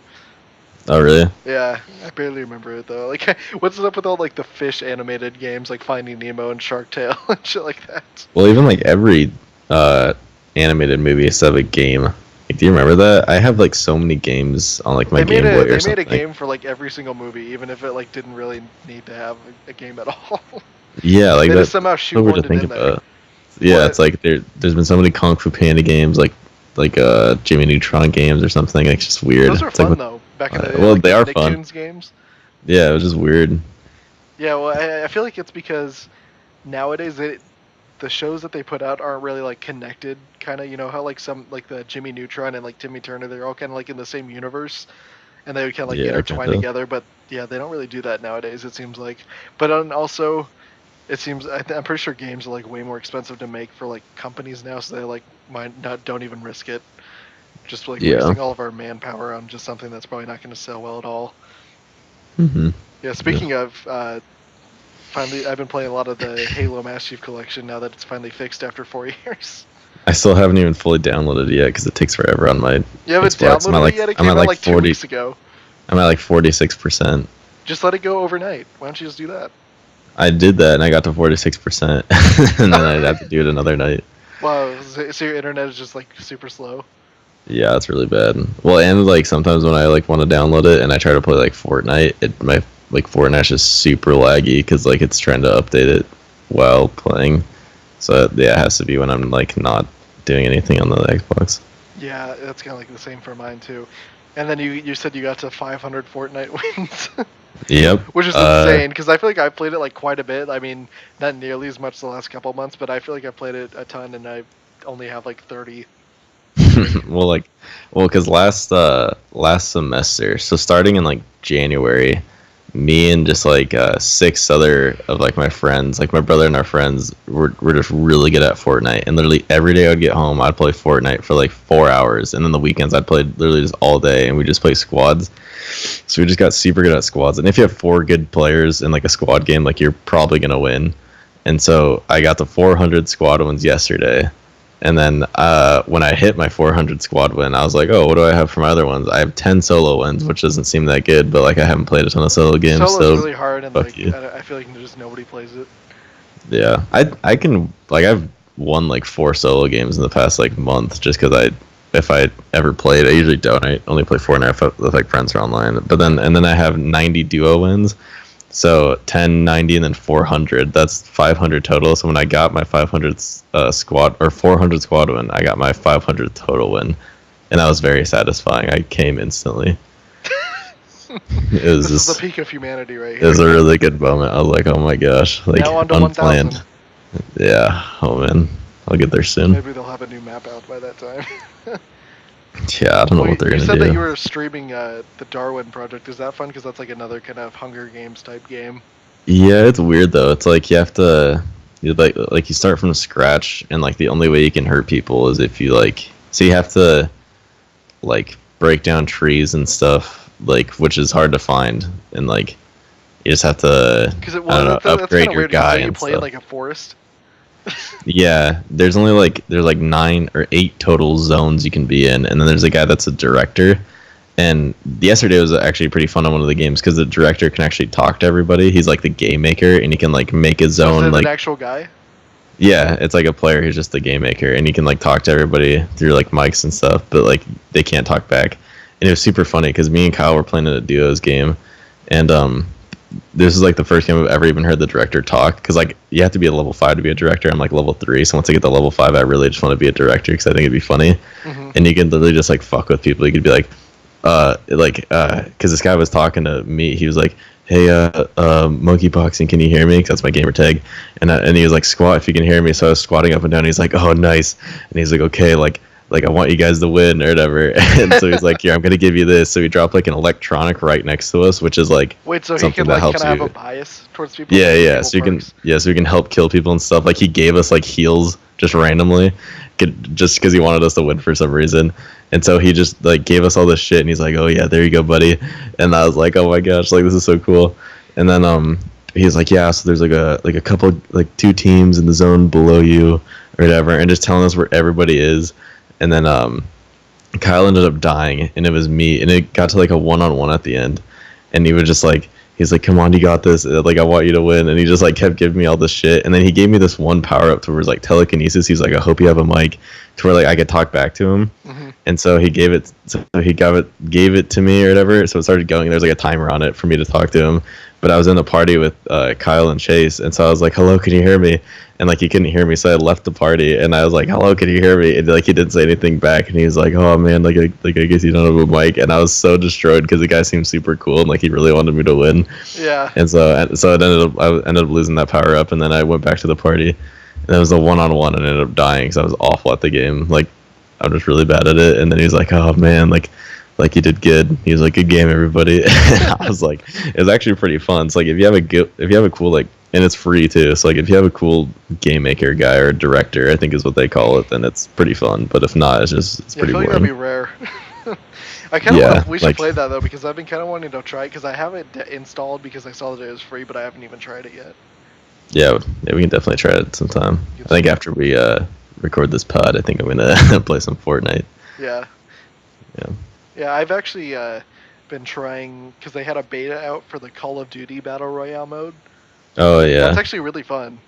Oh really? Yeah, I barely remember it though. Like, what's up with all like the fish animated games like Finding Nemo and Shark Tale and shit like that? Well, even like every animated movie has to have a game. Like, do you remember that? I have like so many games on like my Game Boy or something. They made a game for like every single movie, even if it like didn't really need to have a game at all. Yeah, like they that. Just somehow shoehorned it in there. Yeah, it's like there's been so many Kung Fu Panda games, like Jimmy Neutron games or something. It's just weird. Those are fun though. Back in the day, well, like they are Nicktoons fun. Games. Yeah, it was just weird. Yeah, well, I feel like it's because nowadays the shows that they put out aren't really like connected. Kind of, you know how like some like the Jimmy Neutron and like Timmy Turner, they're all kind of like in the same universe, and they would kind of like intertwine together. But yeah, they don't really do that nowadays. It seems like. But also, it seems I'm pretty sure games are like way more expensive to make for like companies now, so they like don't even risk it. Just like wasting all of our manpower on just something that's probably not going to sell well at all. Mm-hmm. Yeah. Speaking of, finally, I've been playing a lot of the Halo Master Chief Collection now that it's finally fixed after 4 years. I still haven't even fully downloaded it yet because it takes forever on my. You haven't downloaded it yet? It came out like 2 weeks ago. I'm at like 46%. Just let it go overnight. Why don't you just do that? I did that and I got to 46%, and then I'd have to do it another night. Wow, so your internet is just like super slow? Yeah, it's really bad. Well, and like sometimes when I like want to download it and I try to play like Fortnite, my like Fortnite's just super laggy because like it's trying to update it while playing. So yeah, it has to be when I'm like not doing anything on the Xbox. Yeah, that's kind of like the same for mine too. And then you said you got to 500 Fortnite wins. Yep. Which is insane because I feel like I played it like quite a bit. I mean, not nearly as much the last couple months, but I feel like I played it a ton and I only have like 30. well, because last semester, so starting in like January, me and just like 6 other of like my friends, like my brother and our friends, were just really good at Fortnite. And literally every day I'd get home, I'd play Fortnite for like 4 hours, and then the weekends I'd play literally just all day, and we just play squads. So we just got super good at squads. And if you have 4 good players in like a squad game, like you're probably gonna win. And so I got the 400 squad wins yesterday. And then when I hit my 400 squad win, I was like, oh, what do I have for my other ones? I have 10 solo wins, which doesn't seem that good, but like I haven't played a ton of solo games. Solo's really hard, and like I feel like just nobody plays it. Yeah, I can like I've won like 4 solo games in the past like month just because if I ever played, I usually don't. I only play Fortnite with like friends or online. But then I have 90 duo wins. So 10, 90, and then 400. That's 500 total. So when I got my 500 squad or 400 squad win, I got my 500 total win, and that was very satisfying. I came instantly. This is the peak of humanity right here. It was a really good moment. I was like, oh my gosh, like now on to unplanned. 1,000. Yeah. Oh man, I'll get there soon. Maybe they'll have a new map out by that time. Yeah, I don't know what they're gonna do. You said that you were streaming the Darwin Project. Is that fun? Because that's like another kind of Hunger Games type game. Yeah, it's weird though. It's like you have to, you start from scratch, and like the only way you can hurt people is if you so you have to like break down trees and stuff, like, which is hard to find, and like you just have to upgrade your guy and play in like a forest. Yeah, there's 9 or 8 total zones you can be in, and then there's a guy that's a director. And yesterday was actually pretty fun on one of the games because the director can actually talk to everybody. He's like the game maker, and he can like make a zone. Is it like an actual guy? Yeah, it's like a player who's just the game maker, and he can like talk to everybody through like mics and stuff, but like they can't talk back. And it was super funny because me and Kyle were playing in a duos game, and this is like the first game I've ever even heard the director talk, because like you have to be a level 5 to be a director. I'm like level 3, so once I get to level 5, I really just want to be a director because I think it'd be funny. Mm-hmm. And you can literally just like fuck with people. You could be like, because this guy was talking to me. He was like, "Hey, monkey boxing, can you hear me?" 'Cause that's my gamer tag. And he was like, "Squat if you can hear me." So I was squatting up and down. He's like, "Oh, nice." And he's like, "Okay, like I want you guys to win or whatever." And so he's like, "Here, I'm gonna give you this." So he dropped like an electronic right next to us, which is like Wait, so he something can that like helps kind of you. have a bias towards people? Yeah, Give yeah. people So you can, perks? yeah, so we can help kill people and stuff. Like he gave us like heals just randomly, just because he wanted us to win for some reason. And so he just like gave us all this shit, and he's like, "Oh yeah, there you go, buddy." And I was like, "Oh my gosh, like this is so cool." And then he's like, "Yeah, so there's like a couple, like 2 teams in the zone below you or whatever," and just telling us where everybody is. And then Kyle ended up dying, and it was me, and it got to like a 1-on-1 at the end, and he was just like, he's like, "Come on, you got this, like I want you to win." And he just like kept giving me all this shit, and then he gave me this one power up to where it's like telekinesis. He's like, "I hope you have a mic," to where like I could talk back to him. Mm-hmm. And so he gave it to me or whatever. So it started going. There's like a timer on it for me to talk to him. But I was in the party with Kyle and Chase, and so I was like, "Hello, can you hear me?" And like he couldn't hear me, so I left the party, and I was like, "Hello, can you hear me?" And like he didn't say anything back, and he was like, "Oh man, like I guess you don't have a mic." And I was so destroyed because the guy seemed super cool and like he really wanted me to win. Yeah. And so I ended up losing that power up, and then I went back to the party, and it was a 1-on-1, and I ended up dying because I was awful at the game. Like I'm just really bad at it. And then he was like, "Oh man, like you did good." He was like, "Good game, everybody." I was like, it was actually pretty fun. It's like if you have a cool like, and it's free too. So like if you have a cool game maker guy or director, I think is what they call it, then it's pretty fun. But if not, it's Yeah, I pretty feel like boring. that'd be rare. I kind of Yeah, we should like play that though because I've been kind of wanting to try it because I have it installed because I saw that it was free, but I haven't even tried it yet. yeah, we can definitely try it sometime. I think after we record this pod, I think I'm gonna play some Fortnite. Yeah. Yeah. Yeah, I've actually been trying because they had a beta out for the Call of Duty Battle Royale mode. Oh yeah. That's actually really fun.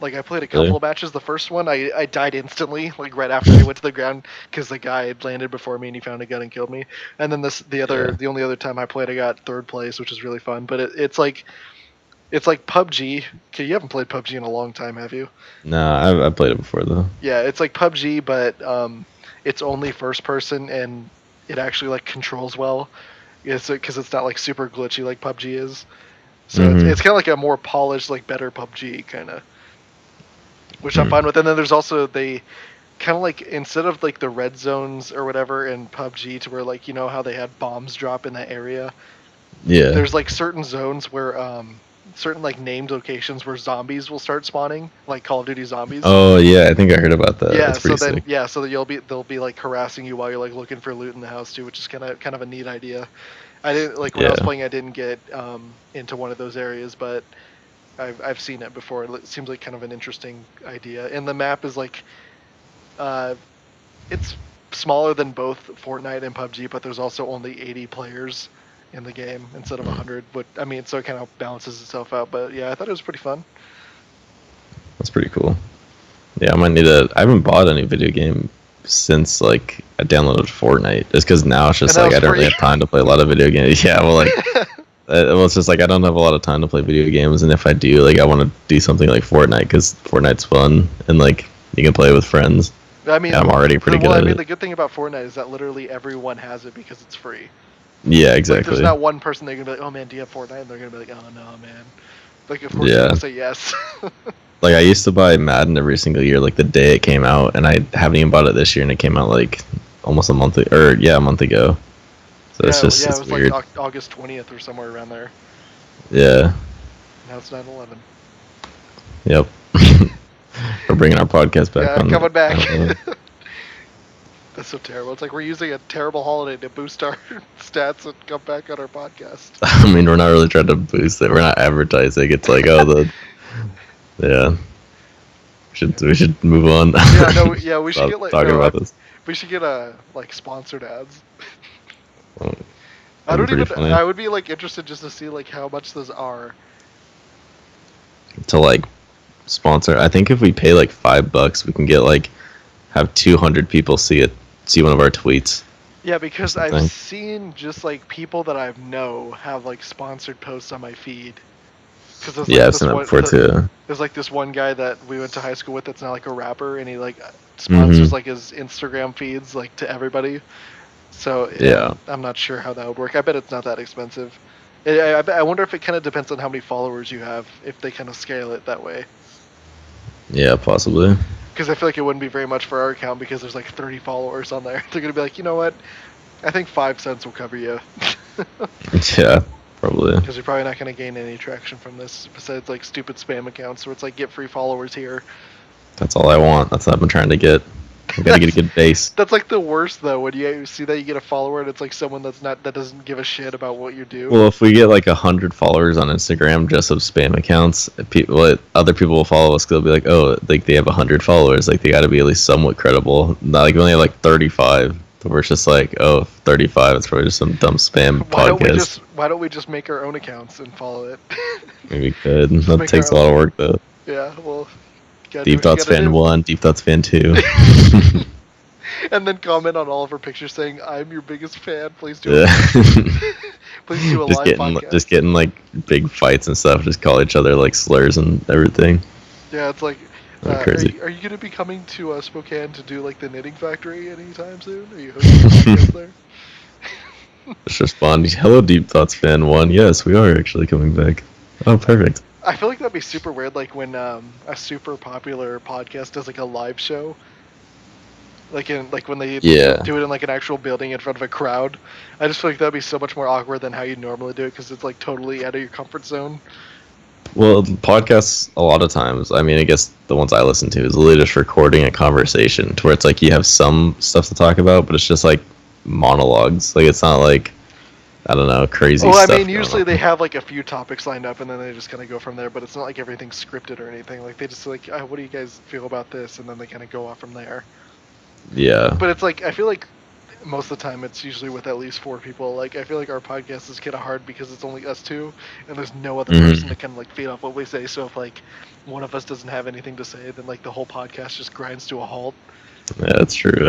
Like I played a Really? couple of matches. The first one, I died instantly, like right after I went to the ground, because the guy had landed before me and he found a gun and killed me. And then the only other time I played, I got 3rd place, which is really fun. But it's like PUBG. Okay, you haven't played PUBG in a long time, have you? No, I've played it before though. Yeah, it's like PUBG, but it's only first person and it actually like controls well. It's because it's not like super glitchy like PUBG is. So it's kind of like a more polished, like better PUBG kind of, which I'm fine with. And then there's also they kind of like instead of like the red zones or whatever in PUBG to where like you know how they had bombs drop in that area. Yeah. There's like certain zones where certain like named locations where zombies will start spawning, like Call of Duty zombies. Oh yeah, I think I heard about that. Yeah, That's pretty sick. so that they'll be like harassing you while you're like looking for loot in the house too, which is kind of a neat idea. I didn't like when I was Yeah. playing. I didn't get into one of those areas, but I've seen it before. It seems like kind of an interesting idea. And the map is like, it's smaller than both Fortnite and PUBG, but there's also only 80 players in the game instead of 100. But I mean, so it kind of balances itself out. But yeah, I thought it was pretty fun. That's pretty cool. Yeah, I might need to. I haven't bought any video game since like I downloaded Fortnite. Just because now it's just And that like I was don't really free. have time to play a lot of video games. Yeah, well, like, well, it's just like I don't have a lot of time to play video games, and if I do, like, I want to do something like Fortnite because Fortnite's fun and like you can play with friends. I mean, I'm already pretty good well, at I mean, it. the good thing about Fortnite is that literally everyone has it because it's free. Yeah, Like, exactly. there's not one person they're gonna be like, "Oh man, do you have Fortnite?" And they're gonna be like, "Oh no, man." Like, of course, they're Yeah. gonna say yes. Like I used to buy Madden every single year, like the day it came out, and I haven't even bought it this year, and it came out like almost a month, a month ago. So it's just it it's was weird. like August 20th or somewhere around there. Yeah. Now it's 9/11. Yep. We're bringing our podcast back. Yeah, coming back. That's so terrible. It's like we're using a terrible holiday to boost our stats and come back on our podcast. I mean, we're not really trying to boost it. We're not advertising. It's like, yeah. We should move on. Yeah, no, yeah, we should Stop get like talking about this. we should get like sponsored ads. Well, I don't pretty even. funny. I would be like interested just to see like how much those are. To like sponsor. I think if we pay like $5, we can get like have 200 people see one of our tweets. Yeah, because Something. I've seen just like people that I know have like sponsored posts on my feed, Because there's Yeah, like I've this seen that one. before too. There's like this one guy that we went to high school with that's now like a rapper, and he like sponsors Hmm. like his Instagram feeds like to everybody. So Yeah. I'm not sure how that would work. I bet it's not that expensive. I wonder if it kind of depends on how many followers you have, if they kind of scale it that way. Yeah, possibly. Because I feel like it wouldn't be very much for our account because there's like 30 followers on there. They're gonna be like, you know what? I think 5 cents will cover you. Yeah, probably. Because you're probably not gonna gain any traction from this besides like stupid spam accounts where it's like get free followers here. That's all I want. That's what I've been trying to get. I gotta get a good base. That's like the worst though when you see that you get a follower and it's like someone that doesn't give a shit about what you do. Well, if we get like 100 followers on Instagram just of spam accounts, other people will follow us. 'Cause they'll be like, oh, like they have 100 followers, like they got to be at least somewhat credible. Not like we only have like 35. But we're just like, oh, 35. It's probably just some dumb spam podcast. Why don't we just make our own accounts and follow it? Maybe we could. Just That make takes a our lot of own. work though. Yeah, well, you gotta do Deep what you Thoughts gotta Fan do. 1, Deep Thoughts Fan 2. And then comment on all of our pictures saying, "I'm your biggest fan. Please do Yeah. please do a just live getting podcast." just getting like big fights and stuff. Just call each other like slurs and everything. Yeah, it's like, Crazy. are you gonna be coming to Spokane to do like the knitting factory anytime soon? Are you hosting a podcast there? Just respond. Hello, Deep Thoughts Fan 1. Yes, we are actually coming back. Oh, perfect. I feel like that'd be super weird, like when a super popular podcast does like a live show, like when they Yeah. do it in like an actual building in front of a crowd. I just feel like that'd be so much more awkward than how you normally do it because it's like totally out of your comfort zone. Well, podcasts a lot of times. I mean, I guess the ones I listen to is literally just recording a conversation to where it's like you have some stuff to talk about, but it's just like monologues. Like it's not like I don't know crazy. Well, I stuff mean, going usually on. they have like a few topics lined up and then they just kind of go from there. But it's not like everything's scripted or anything. Like they just like, what do you guys feel about this? And then they kind of go off from there. Yeah. But it's like I feel like most of the time it's usually with at least 4 people. Like I feel like our podcast is kind of hard because it's only us two and there's no other person that can like feed off what we say. So if like one of us doesn't have anything to say, then like the whole podcast just grinds to a halt. Yeah, that's true.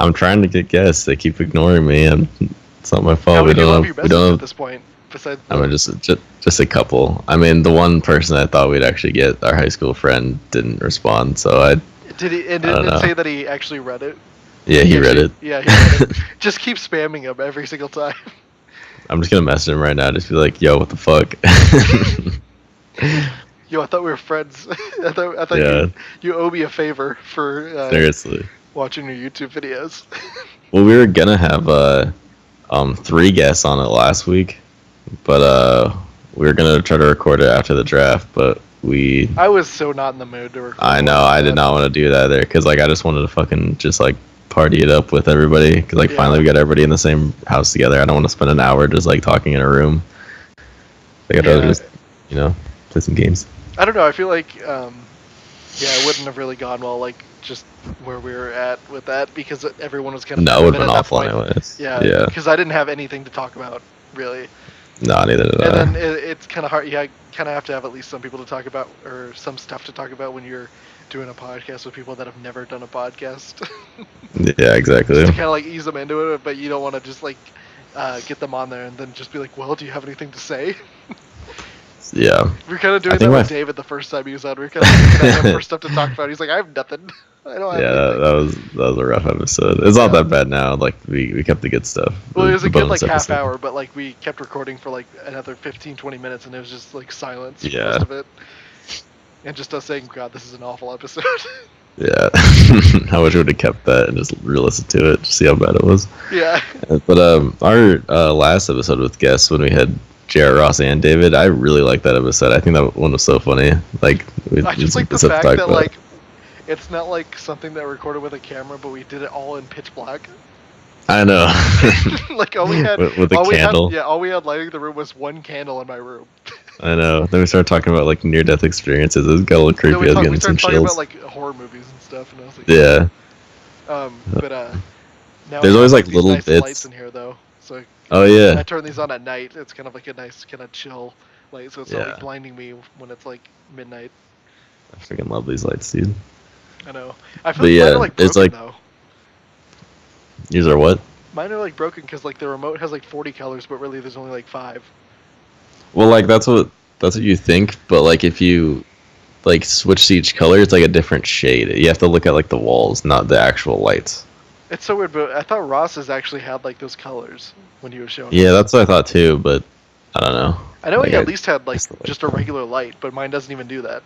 I'm trying to get guests. They keep ignoring me, and it's not my fault. How We many people don't have you have. We messaged don't at have. this point? Besides, I mean, just a couple. I mean, the one person I thought we'd actually get, our high school friend, didn't respond. So I did he? And I don't did it know. say that he actually read it? Yeah, he read it. Yeah, he read it. Just keep spamming him every single time. I'm just gonna message him right now. Just be like, "Yo, what the fuck?" Yo, I thought we were friends. I thought Yeah. you owe me a favor for Seriously. watching your YouTube videos. Well, we were gonna have 3 guests on it last week, but we were gonna try to record it after the draft, but we. I was so not in the mood to record. I know I did not want to do that there because like I just wanted to fucking just like party it up with everybody because like finally we got everybody in the same house together. I don't want to spend an hour just like talking in a room. Like I'd rather just play some games. I don't know. I feel like it wouldn't have really gone well like just where we were at with that because everyone was kind of No, it would have been at that awful point. anyways. Yeah, because I didn't have anything to talk about really. No, neither did I. And then it's kind of hard. Yeah, kind of have to have at least some people to talk about or some stuff to talk about when you're doing a podcast with people that have never done a podcast. Yeah, exactly. Just to kind of like ease them into it, but you don't want to just like get them on there and then just be like, "Well, do you have anything to say?" Yeah. We were kind of doing I that think with David the first time he was on. We were kind of looking at him for stuff to talk about. He's like, "I have nothing. I don't have anything." that was a rough episode. It's not that bad now. Like we kept the good stuff. Well, it was The a good bonus like half episode. hour, but like we kept recording for like another 15-20 minutes, and it was just like silence for Yeah. most of it, and just us saying, "God, this is an awful episode." Yeah. I wish we would have kept that and just re-listened to it to see how bad it was. Yeah. But our last episode with guests when we had J.R. Ross and David, I really liked that episode. I think that one was so funny. Like I just like the fact that like it's not like something that recorded with a camera, but we did it all in pitch black. I know. Like all we had with a candle. All we had lighting the room was one candle in my room. I know. Then we started talking about like near-death experiences. It got a little creepy. I was we getting some started talking chills. about like horror movies and stuff, and I was like, Yeah. But now There's I always have like these little nice bits. lights in here though, so Oh when yeah. I turn these on at night, it's kind of like a nice kind of chill light, so it's not like blinding me when it's like midnight. I freaking love these lights, dude. I know. I feel But like yeah, mine are like broken it's like- though. These are what? Mine are like broken because like the remote has like 40 colors, but really there's only like 5. Well, like that's what you think, but like if you like switch to each color, it's like a different shade. You have to look at like the walls, not the actual lights. It's so weird, but I thought Ross's actually had like those colors when he was showing Yeah, me. that's what I thought too, but I don't know. I know Like he at least had like guess the light just a color. regular light, but mine doesn't even do that.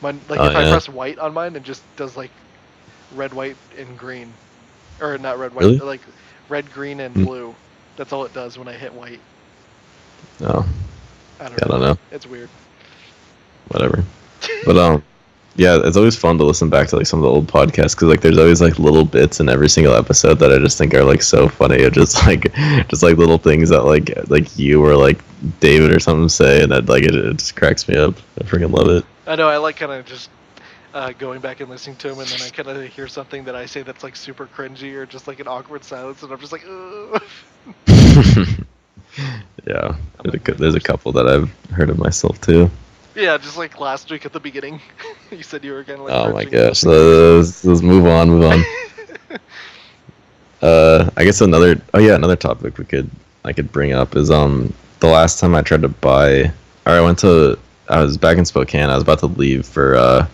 Mine, like Oh if I yeah, press white on mine, it just does like red, white, and green, or not red, white, really? like red, green, and Hmm. blue. That's all it does when I hit white. No, I don't yeah, I know. don't know. It's weird. Whatever. But yeah, it's always fun to listen back to like some of the old podcasts because like there's always like little bits in every single episode that I just think are like so funny. Of just like little things that like you or like David or something say, and it just cracks me up. I freaking love it. I know. I like kind of just going back and listening to him, and then I kind of hear something that I say that's like super cringy or just like an awkward silence, and I'm just like, ugh. Yeah, I'm like, there's a couple that I've heard of myself too. yeah, just like last week at the beginning, you said you were kind of like Oh my cringing at gosh, something you let's move on, move on. said. I guess another topic I could bring up is the last time I tried to buy, or I was back in Spokane. I was about to leave for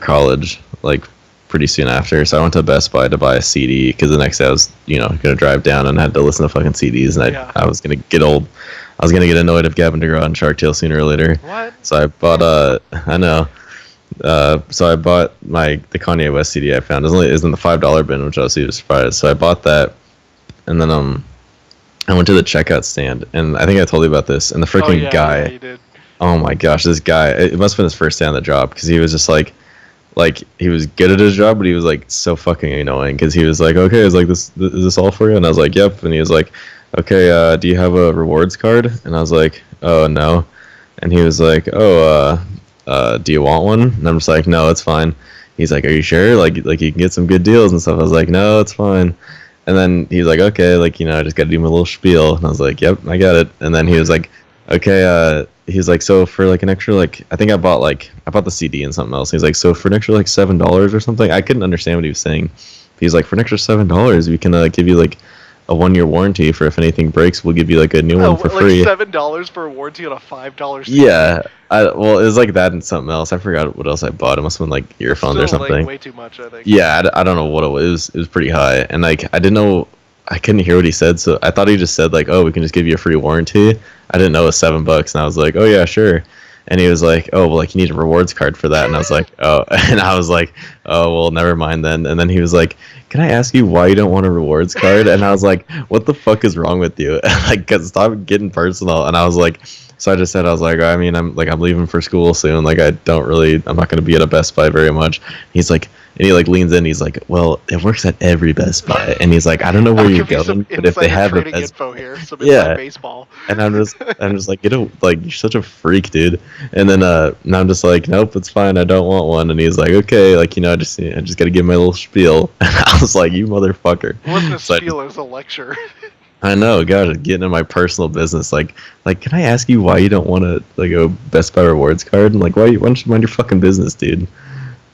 college, like pretty soon after. So I went to Best Buy to buy a CD because the next day I was, gonna drive down and had to listen to fucking CDs, and Yeah. I was gonna get old. I was gonna get annoyed if Gavin DeGraw and Shark Tale sooner or later. What? So I bought I know. So I bought the Kanye West CD I found. It was in the $5 bin, which I was super surprised. So I bought that, and then I went to the checkout stand, and I think I told you about this. And the Oh freaking yeah, guy, yeah, you did. oh my gosh, this guy! It must have been his first day on the job because he was just like he was good at his job, but he was like so fucking annoying because he was like, okay, is like this is this all for you? And I was like, yep. And he was like, okay, do you have a rewards card? And I was like, oh no. And he was like, oh, do you want one? And I'm just like, no, it's fine. He's like, are you sure? Like you can get some good deals and stuff. I was like, no, it's fine. And then he's like, okay, like I just got to do my little spiel. And I was like, yep, I got it. And then he was like, okay, he's like, so for like an extra I think I bought the CD and something else. He's like, so for an extra like $7 or something. I couldn't understand what he was saying. He's like, for an extra $7, we can give you like a 1-year warranty for if anything breaks, we'll give you like a new Oh, one for like free. $7 for a warranty on a $5 CD. Yeah, well, it was like that and something else. I forgot what else I bought. It must have been like earphones or Still, like something. way too much, I think. Yeah, I don't know what it was. It was pretty high, and like I didn't know. I couldn't hear what he said, so I thought he just said like, "Oh, we can just give you a free warranty." I didn't know it was $7, and I was like, "Oh yeah, sure." And he was like, "Oh, well, like you need a rewards card for that," and I was like, "Oh," and I was like, "Oh, well, never mind then." And then he was like, "Can I ask you why you don't want a rewards card?" And I was like, "What the fuck is wrong with you?" Like, cause stop getting personal. And I was like, so I just said, I was like, I mean, I'm leaving for school soon. Like, I'm not gonna be at a Best Buy very much. He's like, and he like leans in. He's like, well, it works at every Best Buy. And he's like, I don't know where I'll you're give you some going, but if they insider have a trading Best info here, some Yeah. inside baseball. And I'm just like, you're such a freak, dude. And then and I'm just like, nope, it's fine, I don't want one. And he's like, okay, like I just gotta give my little spiel. And I was like, you motherfucker. It wasn't a So spiel, it was a lecture. I know, God, getting in my personal business. Like, can I ask you why you don't want a Best Buy rewards card? And like, why don't you mind your fucking business, dude?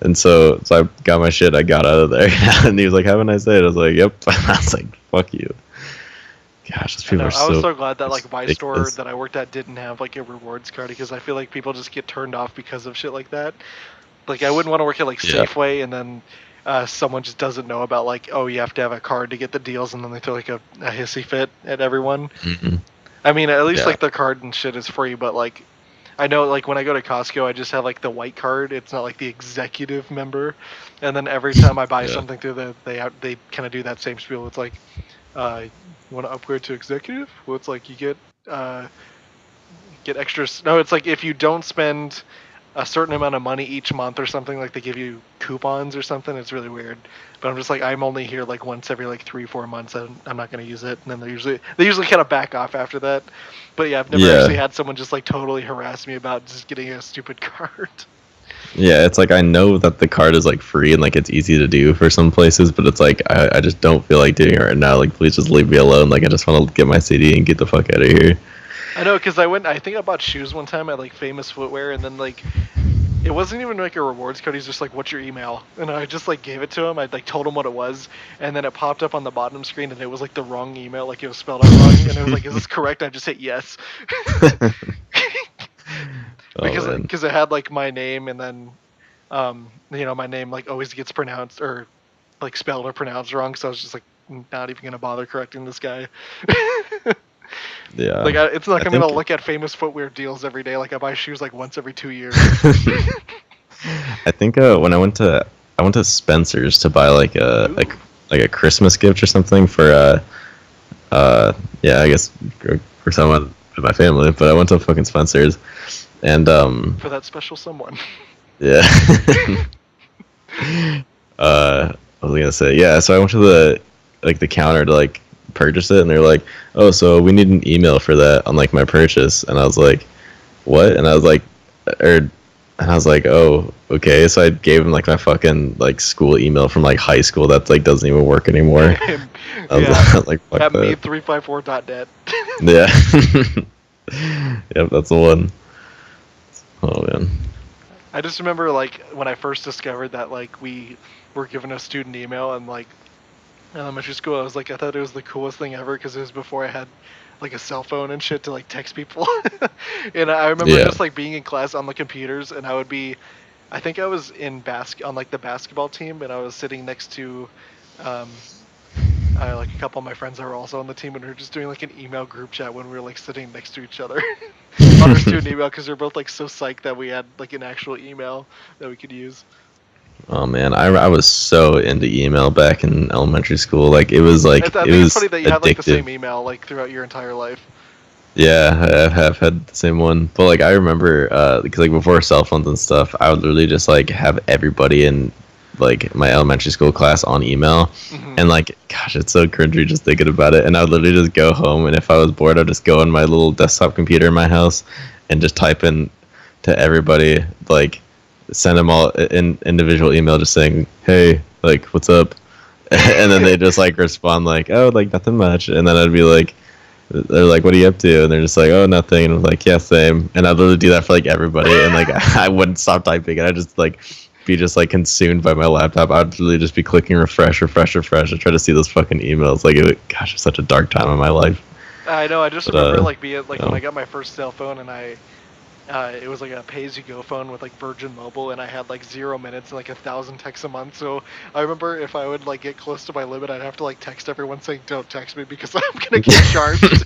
And so I got my shit. I got out of there, and he was like, "Have a nice day." And I was like, "Yep." And I was like, "Fuck you." Gosh, those people are I was so. so glad that like my store ridiculous. that I worked at didn't have like a rewards card because I feel like people just get turned off because of shit like that. Like I wouldn't want to work at like Yeah. Safeway and then someone just doesn't know about like, oh, you have to have a card to get the deals, and then they throw like a hissy fit at everyone. Mhm. I mean, at least Yeah. like the card and shit is free, but like I know like when I go to Costco, I just have like the white card. It's not like the executive member. And then every time I buy Yeah. something through they kind of do that same spiel. It's like, you want to upgrade to executive? Well, it's like you get extra. No, it's like if you don't spend a certain amount of money each month or something, like they give you coupons or something. It's really weird. But I'm just like, I'm only here like once every like 3-4 months, and I'm not gonna use it. And then they usually kind of back off after that. But yeah, I've never Yeah. actually had someone just like totally harass me about just getting a stupid card. Yeah, it's like I know that the card is like free and like it's easy to do for some places, but it's like I just don't feel like doing it right now. Like, please just leave me alone. Like, I just want to get my CD and get the fuck out of here. I know, because I think I bought shoes one time at like Famous Footwear, and then like It wasn't even like a rewards code. He's just like, "What's your email?" And I just like gave it to him. I like told him what it was, and then it popped up on the bottom screen, and it was like the wrong email, like it was spelled out wrong, and it was like, "Is this correct?" I just hit yes. Oh man. Because it had like my name, and then my name like always gets pronounced or like spelled or pronounced wrong, so I was just like not even gonna bother correcting this guy. Yeah. Like it's not like I I'm gonna think look at famous footwear deals every day. Like I buy shoes like once every 2 years. I think when I went to Spencer's to buy like a Ooh. like a Christmas gift or something for yeah, I guess for someone in my family, but I went to fucking Spencer's and For that special someone. yeah. What was I gonna say? Yeah, so I went to the counter to like purchase it, and they're like, "Oh, so we need an email for that on like my purchase," and I was like, "What?" And I was like, "Oh, okay." So I gave him like my fucking like school email from like high school that like doesn't even work anymore. I was Yeah. like, "Fuck At that." me354.net. Yeah. Yep, that's the one. Oh man. I just remember like when I first discovered that like we were given a student email and like in elementary school, I thought it was the coolest thing ever because it was before I had like a cell phone and shit to like text people. And I remember Yeah. just like being in class on the computers, and I think I was on like the basketball team, and I was sitting next to um, like a couple of my friends that were also on the team, and we were just doing like an email group chat when we were like sitting next to each other on our student email because we are both like so psyched that we had like an actual email that we could use. Oh man, I was so into email back in elementary school. Like I it think it's was funny that you had like the addictive. same email like throughout your entire life. Yeah, I have had the same one. But like I remember because like before cell phones and stuff, I would literally just like have everybody in like my elementary school class on email. Hmm. And like gosh, it's so cringy just thinking about it. And I would literally just go home, and if I was bored, I'd just go on my little desktop computer in my house and just type in to everybody, like send them all an individual email just saying, "Hey, like what's up?" And then they just like respond like, "Oh, like nothing much." And then I'd be like, they're like, "What are you up to?" And they're just like, "Oh, nothing." And I'm like, "Yeah, same." And I'd literally do that for like everybody, and like I wouldn't stop typing, and I'd just like be just like consumed by my laptop. I'd literally just be clicking refresh, refresh, refresh, and try to see those fucking emails. Like, gosh, it's such a dark time in my life. I know. I just But remember like being like you when know. I got my first cell phone, and it was like a pay-as-you-go phone with like Virgin Mobile, and I had like 0 minutes and like 1,000 texts a month. So I remember if I would like get close to my limit, I'd have to like text everyone saying, "Don't text me because I'm gonna get charged."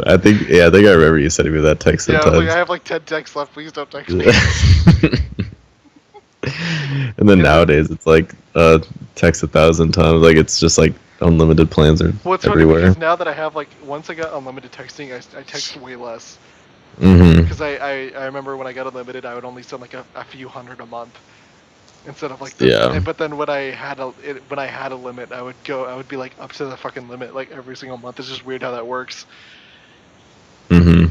I think I remember you sending me that text Yeah, I was like, I sometimes. have like 10 texts left. Please don't text me. And then And then nowadays it's like text 1,000 times. Like it's just like unlimited plans are what's funny everywhere. because now that I have like once I got unlimited texting, I text way less. Hmm. Because I remember when I got unlimited, I would only send like a few hundred a month instead of like Yeah. but then when I had a limit, I would be like up to the fucking limit like every single month. It's just weird how that works. Hmm.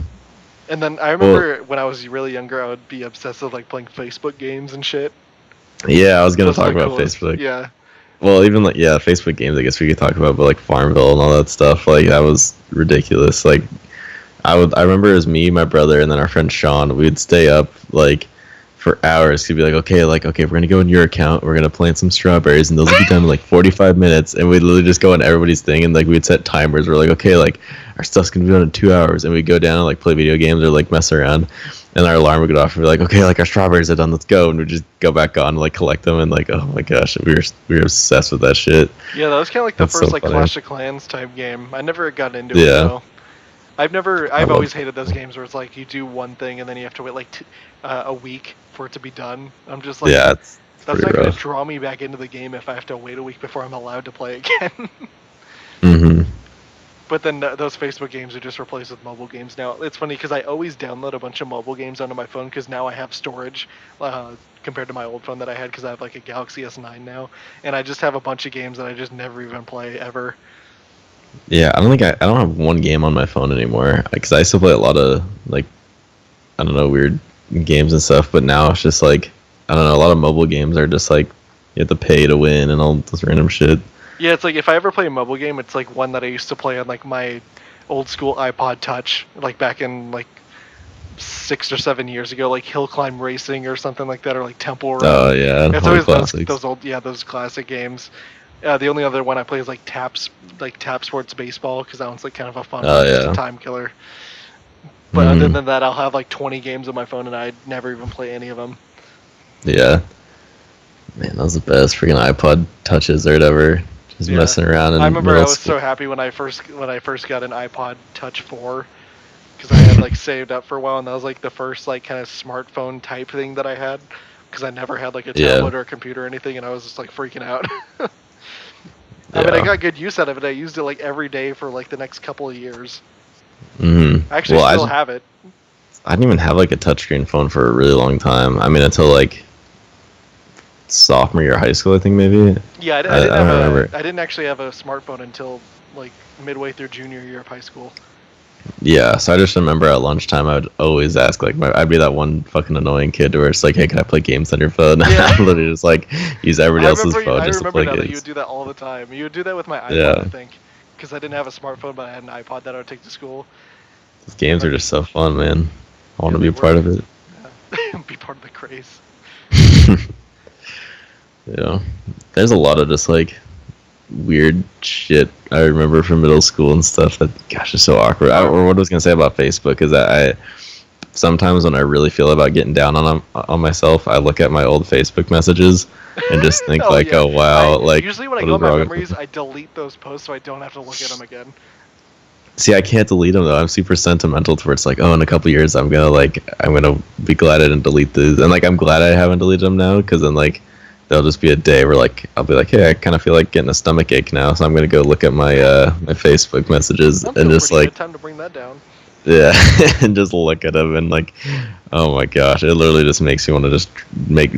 And then I Well, remember when I was really younger, I would be obsessed with like playing Facebook games and shit. yeah, I was gonna Those are talk the about coolest. Facebook. Yeah. Well, even like yeah, Facebook games. I guess we could talk about, but like Farmville and all that stuff. Like that was ridiculous. Like I remember it was me, my brother, and then our friend Sean. We'd stay up like for hours. He'd be like, okay, we're gonna go in your account. We're gonna plant some strawberries, and those will be done in like 45 minutes. And we'd literally just go on everybody's thing, and like we'd set timers. We're like, okay, like our stuff's gonna be done in 2 hours, and we'd go down and like play video games or like mess around. And our alarm would go off, and we're like, okay, like our strawberries are done. Let's go, and we just go back on and like collect them. And like, oh my gosh, we were obsessed with that shit. Yeah, that was kind of like the That's so first like funny. Clash of Clans type game. I never got into it Yeah, though. I I've love. always hated those games where it's like you do one thing and then you have to wait like a week for it to be done. I'm just like, Yeah, it's that's pretty not gonna rough. draw me back into the game if I have to wait a week before I'm allowed to play again. Hmm. But then those Facebook games are just replaced with mobile games now. It's funny because I always download a bunch of mobile games onto my phone because now I have storage compared to my old phone that I had because I have like a Galaxy S9 now, and I just have a bunch of games that I just never even play ever. Yeah, I don't have one game on my phone anymore because I used to play a lot of like I don't know weird games and stuff, but now it's just like I don't know, a lot of mobile games are just like you have to pay to win and all this random shit. Yeah, it's like if I ever play a mobile game, it's like one that I used to play on like my old school iPod Touch, like back in like 6 or 7 years ago, like Hill Climb Racing or something like that, or like Temple Run. Oh yeah, It's all the always classics. those old, yeah, those classic games. The only other one I play is like Tap Sports Baseball, because that one's like kind of a fun Oh one, just a yeah. time killer. But other Hmm. than that, I'll have like 20 games on my phone, and I never even play any of them. Yeah. Man, that was the best freaking iPod touches or whatever. Just Yeah, messing around I in remember I middle was school. so happy when I first got an iPod Touch 4, because I had like saved up for a while, and that was like the first like kind of smartphone type thing that I had, because I never had like a Yeah. tablet or a computer or anything, and I was just like freaking out. I mean, I Yeah. got good use out of it. I used it like every day for like the next couple of years. Hmm. I actually Well, still have it. I didn't even have like a touchscreen phone for a really long time. I mean, until like sophomore year of high school, I think maybe. Yeah, I don't remember. I didn't actually have a smartphone until like midway through junior year of high school. Yeah, so I just remember at lunchtime I would always ask like I'd be that one fucking annoying kid where it's like, hey, can I play games on your phone? Yeah. I literally just like use everybody else's phone I just to remember play now that you would games. do that all the time. You would do that with my iPod, I Yeah, think, because I didn't have a smartphone, but I had an iPod that I would take to school. these games are Like, just so fun, man. I want yeah, to be they a part were. of it. Yeah. Be part of the craze. Yeah, there's a lot of just like weird shit I remember from middle school and stuff that gosh is so awkward. Or what I was gonna say about Facebook is that I sometimes when I really feel about getting down on myself, I look at my old Facebook messages and just think Oh like, yeah, oh I wow, like usually when I what go is in my wrong with memories, me? I delete those posts so I don't have to look at them again. See, I can't delete them though. I'm super sentimental to where it's like, oh, in a couple years, I'm gonna be glad I didn't delete these, and like I'm glad I haven't deleted them now because then like there'll just be a day where like I'll be like, hey, I kind of feel like getting a stomach ache now, so I'm gonna go look at my Facebook messages I'm and feeling just pretty good. like Time to bring that down. yeah, and just look at them and like, oh my gosh, it literally just makes you want to just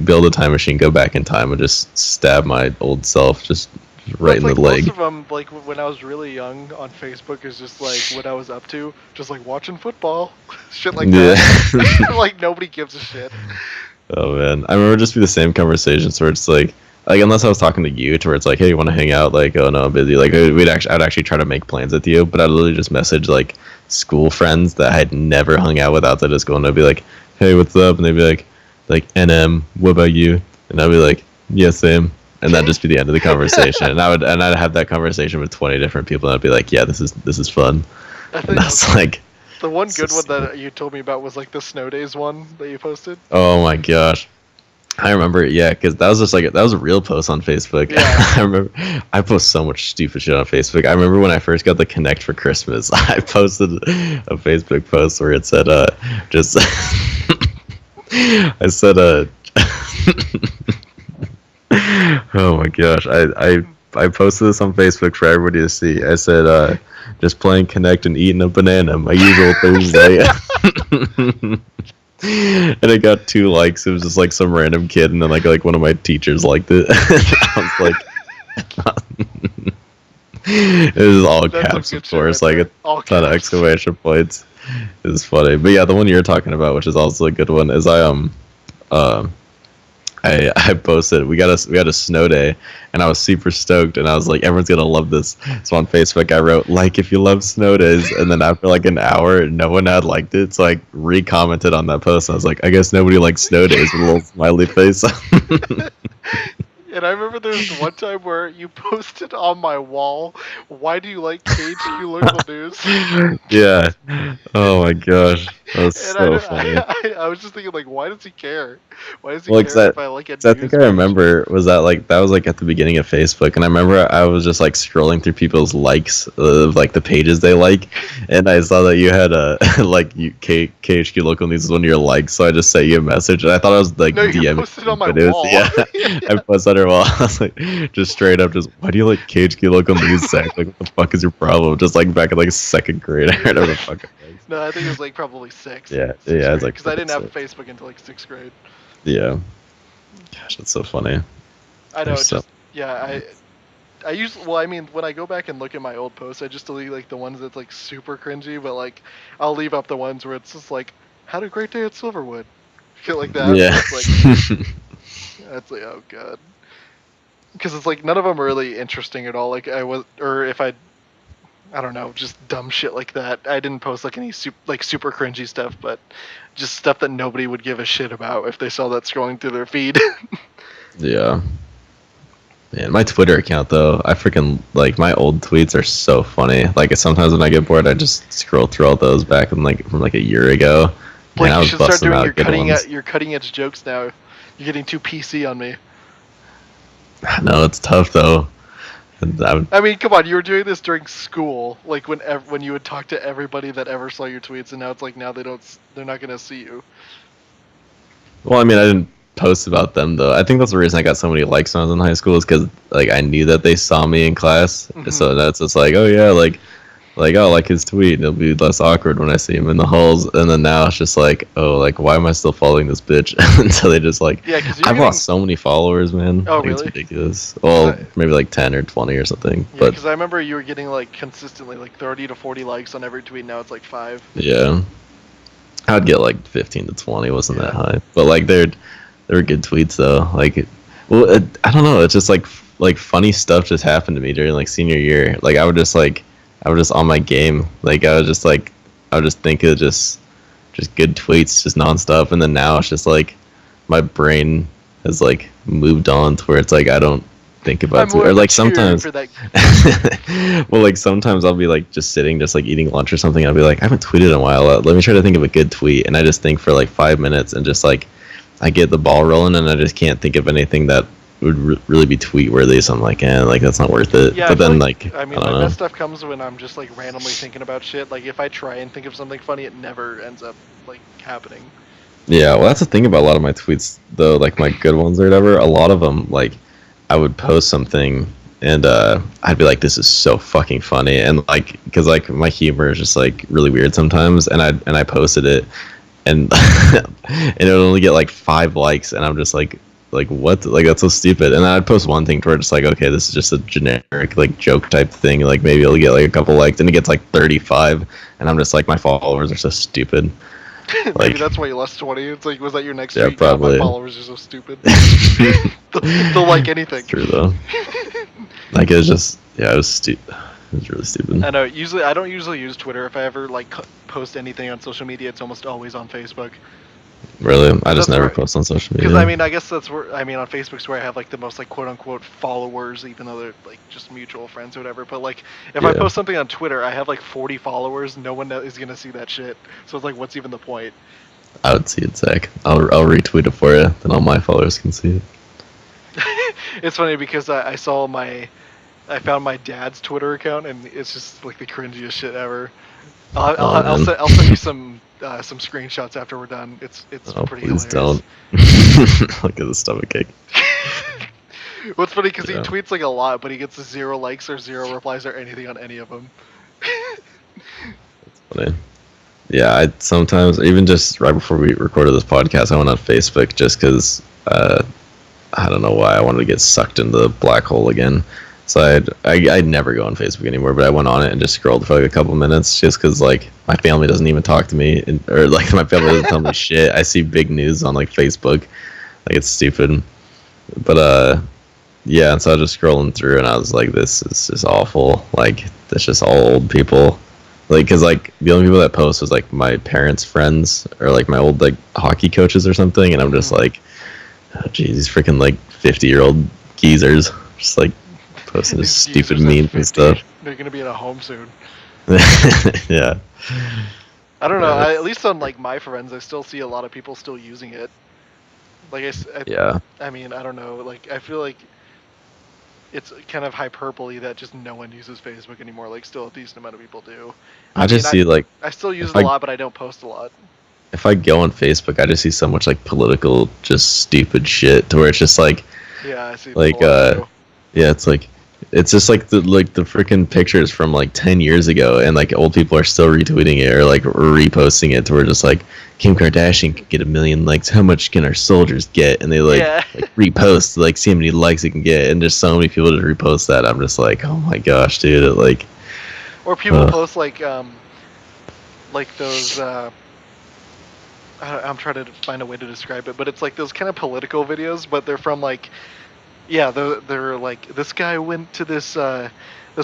build a time machine, go back in time, and just stab my old self just Well, right it's in the like most leg. of them, like when I was really young on Facebook, is just like what I was up to, just like watching football, shit like Yeah. that. Like nobody gives a shit. Oh man, I remember just be the same conversations where it's like unless I was talking to you, to where it's like, hey, you want to hang out? Like, oh no, I'm busy. Like, I'd actually try to make plans with you, but I'd literally just message like school friends that I had never hung out with outside of school, and I'd be like, hey, what's up? And they'd be like, NM, what about you? And I'd be like, yeah, same. And that'd just be the end of the conversation. And I'd have that conversation with 20 different people, and I'd be like, yeah, this is fun. I And think that's like, the one so good one silly. that you told me about was like the snow days one that you posted. Oh my gosh. I remember it, yeah, because that was just like that was a real post on Facebook. Yeah. I remember I post so much stupid shit on Facebook. I remember when I first got the Connect for Christmas, I posted a Facebook post where it said, just I said, oh my gosh, I posted this on Facebook for everybody to see. I said, just playing Connect and eating a banana, my usual Thursday. And it got 2 likes. It was just like some random kid, and then like one of my teachers liked it. I was like, it was all That's some caps, good of shit right course, like there. a All ton of caps. exclamation points. It was funny, but yeah, the one you're talking about, which is also a good one, is uh, I posted we had a snow day, and I was super stoked, and I was like, everyone's gonna love this. So on Facebook I wrote, like, if you love snow days, and then after like an hour no one had liked it, so I re-commented on that post, and I was like, I guess nobody likes snow days with a little smiley face. And I remember there was one time where you posted on my wall, "Why do you like KHQ local news?" Yeah. Oh my gosh, that was And so funny. I was just thinking, like, why does he care? Why does he Well, 'cause care if I like a I think news I page? remember was that like that was like at the beginning of Facebook, and I remember I was just like scrolling through people's likes of like the pages they like, and I saw that you had a like KHQ local news is one of your likes, so I just sent you a message, and I thought I was like No, you DMing, posted on my but it was wall. yeah, I posted on her wall. I was like just straight up, just why do you like KHQ local news, Zach? Like what the fuck is your problem? Just like back in like second grade, or whatever the fuck it was. No, I think it was like probably Yeah, sixth yeah, it's grade, like because I fucking didn't have sick. Facebook until like sixth grade. Yeah, gosh, that's so funny. I know, There's it so just yeah, I usually, well, I mean, when I go back and look at my old posts, I just delete like the ones that's like super cringy, but like I'll leave up the ones where it's just like, "Had a great day at Silverwood," shit like that, yeah. where it's like, that's like, oh god, because it's like none of them are really interesting at all. Like I was, or if I I don't know, just dumb shit like that. I didn't post like any super cringy stuff, but just stuff that nobody would give a shit about if they saw that scrolling through their feed. Yeah. Man, my Twitter account though, I freaking like my old tweets are so funny. Like sometimes when I get bored, I just scroll through all those back from like a year ago. Man, Blake, I you was should start busting doing out good ones. your cutting edge jokes now. You're getting too PC on me. No, it's tough though. I mean, come on, you were doing this during school, like when you would talk to everybody that ever saw your tweets, and now it's like now they're not gonna see you. Well, I mean, I didn't post about them though. I think that's the reason I got so many likes when I was in high school is because like I knew that they saw me in class, so that's just like, oh yeah, like oh, like his tweet, and it'll be less awkward when I see him in the halls. And then now it's just like, oh, like why am I still following this bitch? And so they just like, Yeah, because I've lost so many followers, man. Oh, like, really? It's ridiculous. Well, maybe like 10 or 20 or something. Yeah, But because I remember you were getting like consistently like 30 to 40 likes on every tweet. Now it's like 5. yeah, I'd get like 15 to 20. Wasn't that Yeah. high? But like they were good tweets though. Well, I don't know. It's just like funny stuff just happened to me during like senior year. Like I was just on my game. Like I would just think of just good tweets just nonstop. And then now it's just like my brain has like moved on to where it's like I don't think about I'm it. Or like mature sometimes for that. well, like sometimes I'll be like just sitting, just like eating lunch or something. I'll be like, I haven't tweeted in a while. Let me try to think of a good tweet, and I just think for like 5 minutes, and just like I get the ball rolling, and I just can't think of anything that would really be tweet worthy. So I'm like, like that's not worth it. Yeah, But then I mean, I don't my know. best stuff comes when I'm just like randomly thinking about shit. Like if I try and think of something funny, it never ends up like happening. Yeah, well, that's the thing about a lot of my tweets, though. Like my good ones or whatever. A lot of them, like I would post something, and I'd be like, "This is so fucking funny," and like, because like my humor is just like really weird sometimes, and I posted it, and and it would only get like 5 likes, and I'm just like what? Like that's so stupid. And then I'd post one thing to where it's like, okay, this is just a generic like joke type thing. Like maybe it'll get like a couple likes, and it gets like 35, and I'm just like, my followers are so stupid. Maybe Like, that's why you lost 20. It's like, was that your next yeah, tweet? God, my probably. followers are so stupid. They'll like anything. It's true though. Like it was just, yeah, it was stupid. It was really stupid. I know. I don't usually use Twitter. If I ever like post anything on social media, it's almost always on Facebook. Really, I just That's never where- post on social media. Because I mean, I guess that's where on Facebook's where I have like the most like quote unquote followers, even though they're like just mutual friends or whatever. But like, if I Yeah. post something on Twitter, I have like 40 followers. No one is gonna see that shit. So it's like, what's even the point? I would see it, Zach. I'll retweet it for you, then all my followers can see it. It's funny because I found my dad's Twitter account, and it's just like the cringiest shit ever. I'll man. send you some screenshots after we're done. It's Oh, pretty please hilarious. don't. Look at the stomach ache. What's funny because Yeah. he tweets like a lot, but he gets 0 likes or 0 replies or anything on any of them. Funny. Yeah, I sometimes, even just right before we recorded this podcast, I went on Facebook just because I don't know why I wanted to get sucked into the black hole again. So I'd never go on Facebook anymore, but I went on it and just scrolled for like a couple minutes just because like my family doesn't even talk to me, or like my family doesn't tell me shit. I see big news on like Facebook, like it's stupid. But yeah, and so I was just scrolling through and I was like, this is just awful. Like it's just all old people. Like, cause like the only people that post was like my parents' friends or like my old like hockey coaches or something, and I'm just like, oh, geez, these freaking like 50-year-old geezers just like posting These this stupid users at memes 50, and stuff. They're gonna be in a home soon. Yeah. I don't know. Yeah. At least on like my friends, I still see a lot of people still using it. Like Yeah. I mean, I don't know. Like I feel like it's kind of hyperbole that just no one uses Facebook anymore. Like still a decent amount of people do. I just see like I still use if it a lot, but I don't post a lot. if I go on Facebook, I just see so much like political, just stupid shit to where it's just like, Yeah, I see. like that a lot, too. yeah, it's just like the freaking pictures from like 10 years ago, and like old people are still retweeting it or like reposting it to where just like Kim Kardashian could get 1 million likes. How much can our soldiers get? And they like, Yeah. like repost to like see how many likes it can get, and just so many people just repost that. I'm just like, oh my gosh, dude! It, like, Or people post like those. I'm trying to find a way to describe it, but it's like those kind of political videos, but they're from like Yeah, they're like, this guy went to this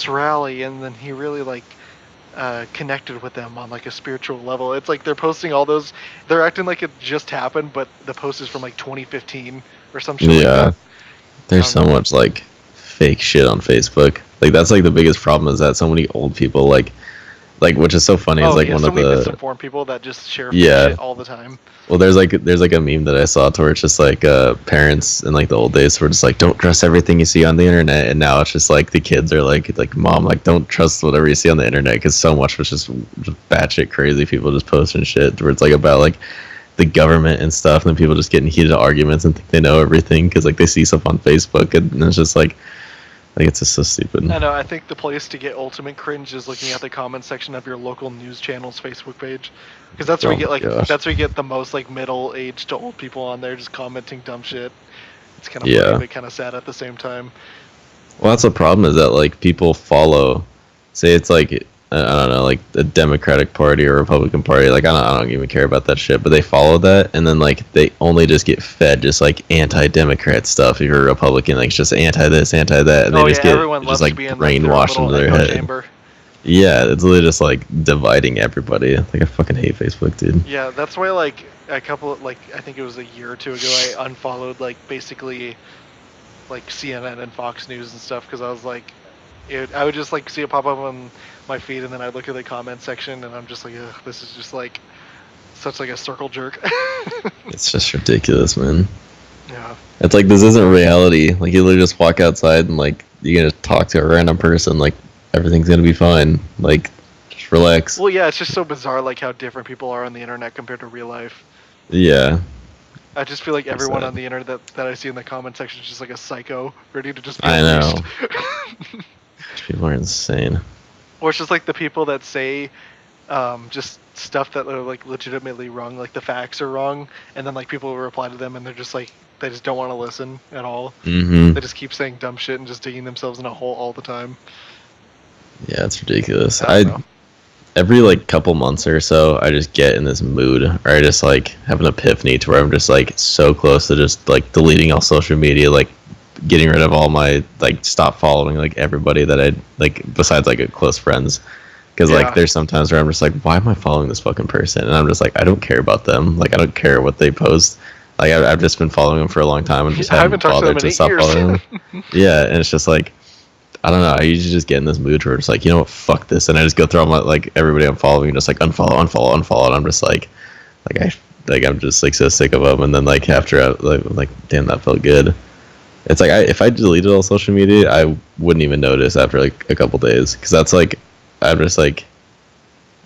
rally, and then he really like connected with them on like a spiritual level. It's like they're posting all those. They're acting like it just happened, but the post is from like 2015 or some shit like Yeah, that. there's so much like fake shit on Facebook. Like that's like the biggest problem is that so many old people like which is so funny is Oh like yeah, one so of many the misinformed people that just share fake yeah. shit all the time. Well, there's like a meme that I saw to where it's just like parents in like the old days were just like don't trust everything you see on the internet, and now it's just like the kids are like mom, like don't trust whatever you see on the internet because so much was just batshit crazy people just posting shit where it's like about like the government and stuff, and then people just get in heated arguments and think they know everything because like they see stuff on Facebook, and it's just like it's just so stupid. I know. I think the place to get ultimate cringe is looking at the comment section of your local news channel's Facebook page, because that's where Oh you get my like gosh. that's where you get the most like middle-aged to old people on there just commenting dumb shit. It's kind of Yeah. funny but kind of sad at the same time. Well, that's the problem is that like people follow, say it's like I don't know, like the Democratic Party or Republican Party. Like I don't even care about that shit, but they follow that, and then like they only just get fed just like anti-Democrat stuff. If you're a Republican, like it's just anti this, anti that, and they Oh just yeah, get everyone just loves to like be in like their brainwashed little into their echo head. chamber. Yeah, it's literally just like dividing everybody. Like I fucking hate Facebook, dude. Yeah, that's why like a couple like I think it was a year or two ago I unfollowed like basically like CNN and Fox News and stuff because I was like, I would just like see it pop up on my feed and then I look at the comment section and I'm just like, ugh, this is just like such like a circle jerk. It's just ridiculous, man. Yeah. It's like this isn't reality. Like you literally just walk outside and like you're gonna talk to a random person, like everything's gonna be fine. Like just relax. Well, yeah, it's just so bizarre like how different people are on the internet compared to real life. Yeah. I just feel like It's everyone sad. on the internet that I see in the comment section is just like a psycho, ready to just be I know. unleashed. People are insane. Or it's just like the people that say just stuff that are like legitimately wrong, like the facts are wrong, and then like people will reply to them and they're just like they just don't want to listen at all. Mm-hmm. They just keep saying dumb shit and just digging themselves in a hole all the time. Yeah, it's ridiculous. I don't know. Every like couple months or so, I just get in this mood, or I just like have an epiphany to where I'm just like so close to just like deleting all social media, like getting rid of all my like stop following like everybody that I like besides like close friends. Because Yeah. like there's sometimes where I'm just like, why am I following this fucking person? And I'm just like, I don't care about them. Like I don't care what they post. Like I've just been following them for a long time and just I haven't haven't talked to them bothered in to stop 8 following years. them. Yeah, and it's just like I don't know. I usually just get in this mood where it's like, you know what, fuck this, and I just go through all my like everybody I'm following, and just like unfollow, unfollow, unfollow. And I'm just like I'm just like so sick of them. And then like after like damn, that felt good. It's like if I deleted all social media, I wouldn't even notice after like a couple days, because that's like I'm just like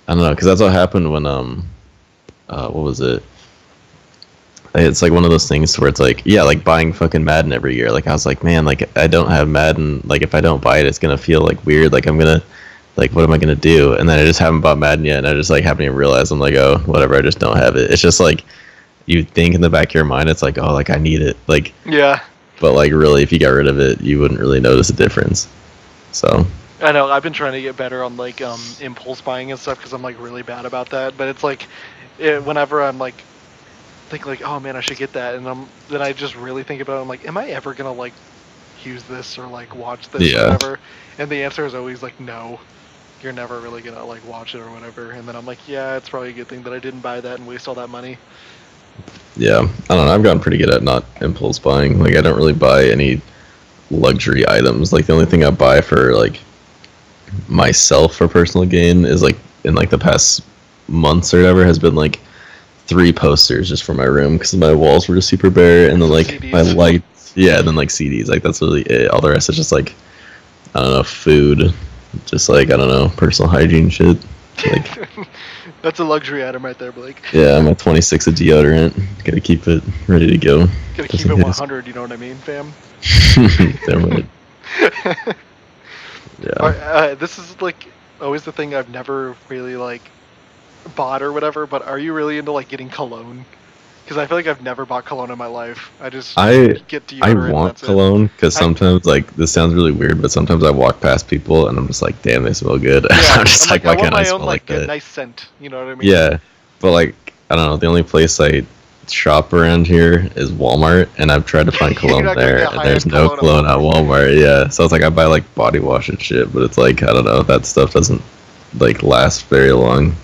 I don't know, because that's what happened when what was it? It's like one of those things where it's like, yeah, like buying fucking Madden every year. Like I was like, man, like I don't have Madden. Like if I don't buy it, it's gonna feel like weird. Like I'm gonna, like what am I gonna do? And then I just haven't bought Madden yet, and I just like haven't even realized. I'm like, oh, whatever. I just don't have it. It's just like you think in the back of your mind, it's like, oh, like I need it. Like, Yeah. but like really, if you got rid of it, you wouldn't really notice a difference. So I know. I've been trying to get better on like impulse buying and stuff because I'm like really bad about that. But it's like whenever I'm like think like, oh man, I should get that, and then I just really think about it. I'm like, am I ever gonna like use this or like watch this or yeah, whatever? And the answer is always like, no, you're never really gonna like watch it or whatever. And then I'm like, yeah, it's probably a good thing that I didn't buy that and waste all that money. yeah. I don't know. I've gotten pretty good at not impulse buying. Like I don't really buy any luxury items. Like the only thing I buy for like myself for personal gain is like in like the past months or whatever has been like 3 posters just for my room because my walls were just super bare, and then like CDs. my lights, yeah, and then like CDs. Like that's really it. All the rest is just like I don't know, food, just like I don't know, personal hygiene shit. Like That's a luxury item right there, Blake. yeah, my 26 of deodorant. Gotta keep it ready to go. Gotta Just keep in it case. 100. You know what I mean, fam? Damn right. Yeah. This is like always the thing I've never really like bought or whatever. But are you really into like getting cologne? Because I feel like I've never bought cologne in my life. I just get deodorant. I and want that's cologne because I- sometimes like this sounds really weird, but sometimes I walk past people and I'm just like, damn, they smell good. Yeah, I'm just like, I why want can't I my smell own like like a that? nice scent. You know what I mean? Yeah, but like I don't know. The only place I shop around here is Walmart, and I've tried to find You're cologne not gonna there, get and there's high-end no cologne at cologne at Walmart. Yeah, so it's like I buy like body wash and shit, but it's like I don't know, that stuff doesn't like last very long.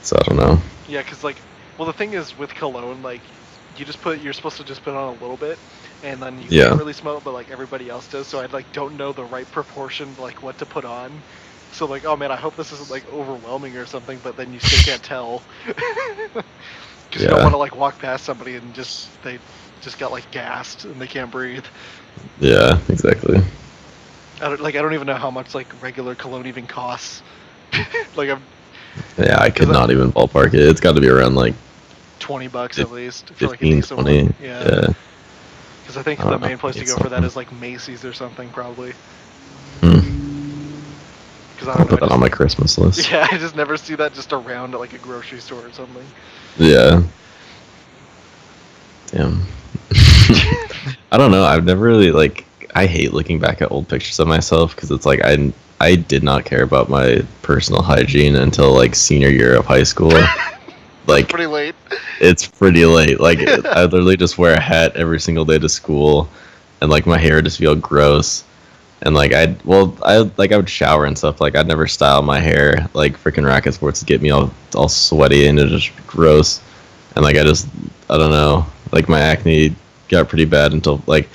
So I don't know. Yeah, because like, well, the thing is with cologne, like, you're supposed to just put on a little bit, and then you Yeah. can't really smell it, but like everybody else does. So I like don't know the right proportion, like what to put on. So like, oh man, I hope this isn't like overwhelming or something, but then you still can't tell. Because you don't Yeah. want to like walk past somebody and they just got like gassed and they can't breathe. Yeah, exactly. I don't even know how much like regular cologne even costs. Like I'm Yeah, I could 'cause not even ballpark it. It's got to be around like $20 at least for like a 15, decent 20. one. Yeah. Yeah. Because I think I the don't know. main place to It's go for that something. is like Macy's or something probably. Hmm. Because I I'll don't know. put that on my Christmas list. Yeah, I just never see that just around at like a grocery store or something. Yeah. Damn. I don't know. I've never really like. I hate looking back at old pictures of myself because it's like I did not care about my personal hygiene until like senior year of high school. That's Like pretty late. it's pretty late. Like I literally just wear a hat every single day to school, and like my hair would just feel gross. And like I would shower and stuff. Like I'd never style my hair. Like freaking racket sports would get me all sweaty and it just gross. And like I don't know. Like my acne got pretty bad until like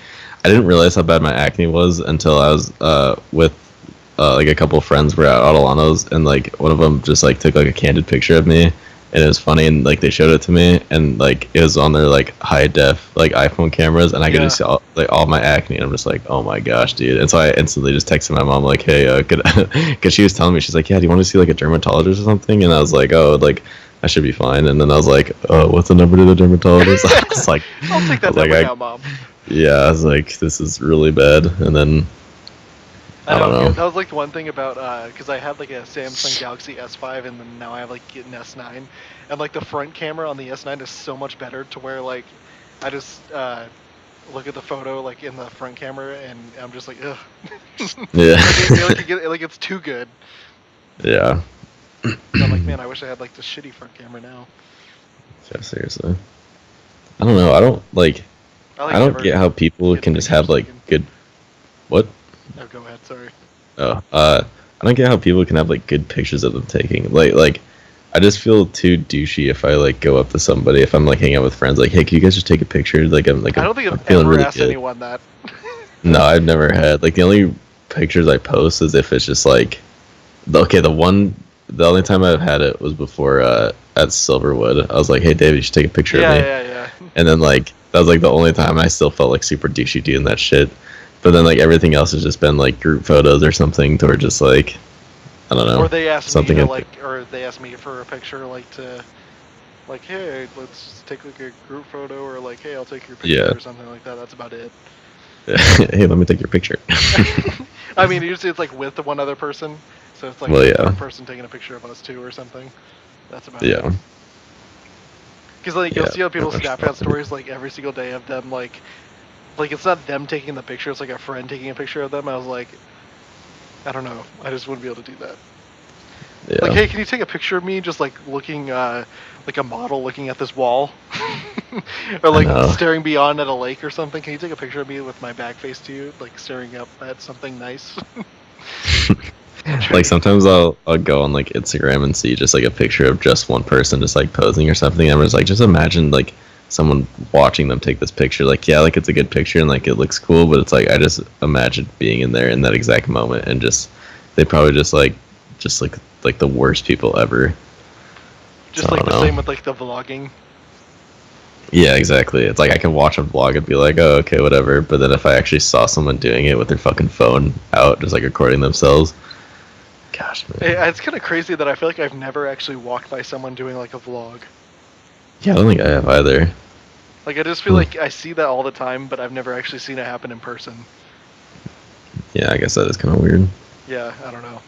I didn't realize how bad my acne was until I was with like a couple of friends were at Autolanos, and like one of them just like took like a candid picture of me, and it was funny, and like they showed it to me, and like it was on their like high def like iPhone cameras, and I could Yeah. just see all my acne, and I'm just like, oh my gosh, dude. And so I instantly just texted my mom like, hey, could because she was telling me, she's like, yeah, do you want to see like a dermatologist or something? And I was like, oh, like I should be fine. And then I was like, what's the number to the dermatologist? I was like, I'll take that like, number now, Mom. yeah, I was like, this is really bad. And then I don't know. Yeah, that was like the one thing about because I had like a Samsung Galaxy S5 and then now I have like an S9, and like the front camera on the S9 is so much better to where like I just look at the photo like in the front camera and I'm just like ugh. Yeah. Like it's too good. Yeah. And I'm like, man, I wish I had like the shitty front camera now. Yeah, seriously. I don't know. I don't like. I I don't never get how people get can just pictures have like taken. good. What? Oh, go ahead. Sorry. Oh, I don't get how people can have like good pictures of them taking. Like, I just feel too douchey if I like go up to somebody if I'm like hanging out with friends. Like, hey, can you guys just take a picture? Like, I don't think I'm I've feeling ever really asked good. anyone that. No, I've never had. Like, the only pictures I post is if it's just like, the only time I've had it was before at Silverwood. I was like, hey, David, you should take a picture of me. Yeah. And then like that was like the only time I still felt like super douchey doing that shit. But then like everything else has just been like group photos or something, or just like I don't know. Or they asked something me to like or they asked me for a picture, like, hey, let's take like a group photo, or like, hey, I'll take your picture, Yeah. or something like that. That's about it. Hey, let me take your picture. I mean, usually it's like with the one other person, so it's like Well, the yeah. third person taking a picture of us too, or something. That's about it. Yeah. Because like you'll Yeah, see how people pretty much Snapchat so. stories like every single day of them like it's not them taking the picture, it's like a friend taking a picture of them. I was like, I don't know, I just wouldn't be able to do that. Yeah. Like, hey, can you take a picture of me just like looking like a model looking at this wall? Or like know. staring beyond at a lake or something? Can you take a picture of me with my back face to you, like staring up at something nice? Like sometimes I'll go on like Instagram and see just like a picture of just one person just like posing or something. And I'm just like, just imagine like someone watching them take this picture. Like, yeah, like it's a good picture and like it looks cool, but it's like I just imagine being in there in that exact moment, and just they probably just like the worst people ever. Just I like don't the know. same with like the vlogging. Yeah, exactly. It's like I can watch a vlog and be like, oh, okay, whatever. But then if I actually saw someone doing it with their fucking phone out, just like recording themselves, gosh, man. It's kind of crazy that I feel like I've never actually walked by someone doing like a vlog. Yeah, I don't think I have either. Like I just feel like I see that all the time, but I've never actually seen it happen in person. Yeah, I guess that is kind of weird. Yeah, I don't know.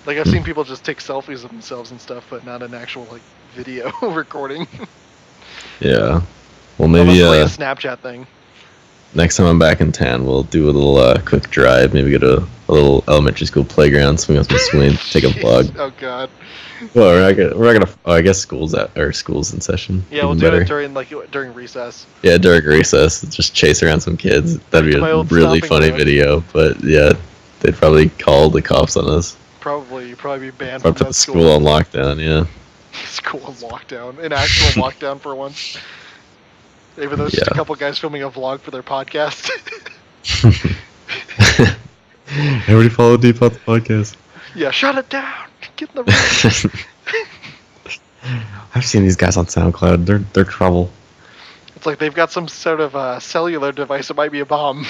Like I've seen people just take selfies of themselves and stuff, but not an actual like video recording. Yeah. Well, Unless maybe it's like a Snapchat thing. next time I'm back in town, we'll do a little quick drive. Maybe go to a little elementary school playground, swing on some swings, take a Jeez, vlog. oh god. Well, we're not gonna. Oh, I guess school's in session. Yeah, we'll Even do better. it during recess. Yeah, during recess, just chase around some kids. That'd be To my a old really stomping funny ground. video. But yeah, they'd probably call the cops on us. Probably be banned Or from put that the school on lockdown. Yeah. School on lockdown, an actual lockdown for once. Even though it's just a Yeah. couple guys filming a vlog for their podcast. Everybody follow Deep Thoughts podcast. Yeah, shut it down. Get in the room. I've seen these guys on SoundCloud. They're trouble. It's like they've got some sort of cellular device. It might be a bomb.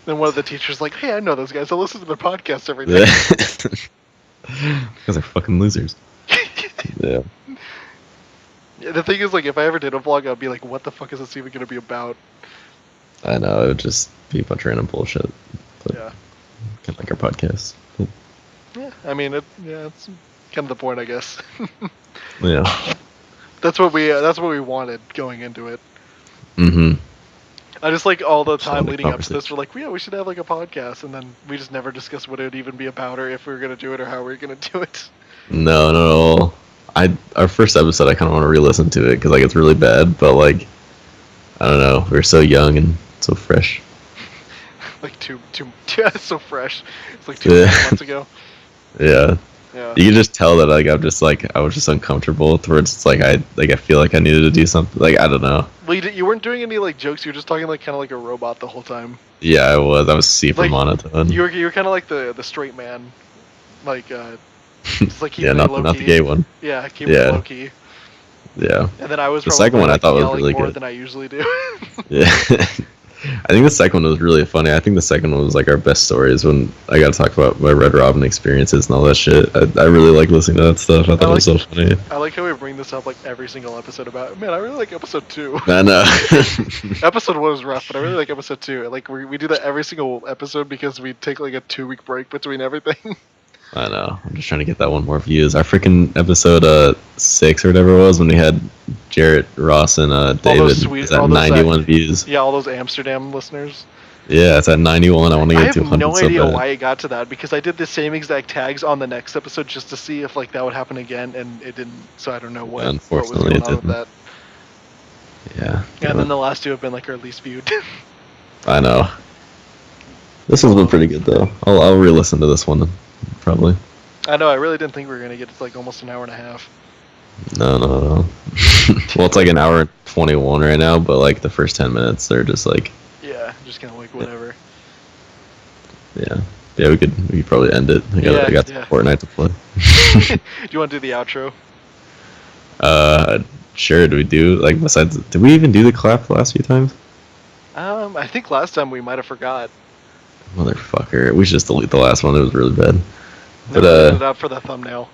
Then one of the teachers like, hey, I know those guys. I listen to their podcast every day. Because they're fucking losers. Yeah. Yeah, the thing is, like, if I ever did a vlog, I'd be like, what the fuck is this even going to be about? I know, it would just be a bunch of random bullshit. But Yeah. kind of like our podcast. But, Yeah, I mean, it's kind of the point, I guess. yeah. That's what we wanted going into it. Mm-hmm. I just like all the Just time having a leading up to this, we're like, yeah, we should have like a podcast, and then we just never discussed what it would even be about, or if we were gonna do it, or how we were gonna do it. No, not at all. Our first episode, I kind of want to re-listen to it because like it's really bad, but like I don't know, we were so young and so fresh. Like yeah, it's so fresh. It's like 2 months ago. Yeah. Yeah. You can just tell that like I was just uncomfortable towards it's like I feel like I needed to do something, like I don't know. Well, you weren't doing any like jokes. You were just talking like kind of like a robot the whole time. Yeah, I was super Like, monotone. You were kind of like the straight man, like just like Yeah, not the gay one. Yeah, keep Yeah. it low key. Yeah. And then I was The probably second one I like, thought was yelling really more good. than I usually do. Yeah. I think the second one was really funny. I think the second one was like our best stories when I got to talk about my Red Robin experiences and all that shit. I really like listening to that stuff. I thought it was so funny. I like how we bring this up like every single episode about. Man, I really like episode 2. I know. Episode 1 was rough, but I really like episode 2. Like we do that every single episode because we take like a 2-week break between everything. I know. I'm just trying to get that one more views. Our freaking episode 6 or whatever it was when we had Jarrett, Ross, and David. It's at 91 views. Yeah, all those Amsterdam listeners. Yeah, it's at 91. I want to I get 200. have no idea bad. why it got to that because I did the same exact tags on the next episode just to see if like that would happen again, and it didn't. So I don't know what was Unfortunately, going it on with didn't. that. Yeah. And then the last 2 have been like our least viewed. I know. This one's been pretty good though. I'll re-listen to this one probably. I know. I really didn't think we were gonna get to like almost an hour and a half. No. Well, it's like an hour and 21 right now, but like the first 10 minutes, they're just like, Yeah, just kind of like whatever. yeah, we could probably end it. I got Yeah. Fortnite to play. Do you want to do the outro? Sure. Do we do like besides? Did we even do the clap the last few times? I think last time we might have forgot. Motherfucker, we should just delete the last one. It was really bad. But we're leaving it up for the thumbnail.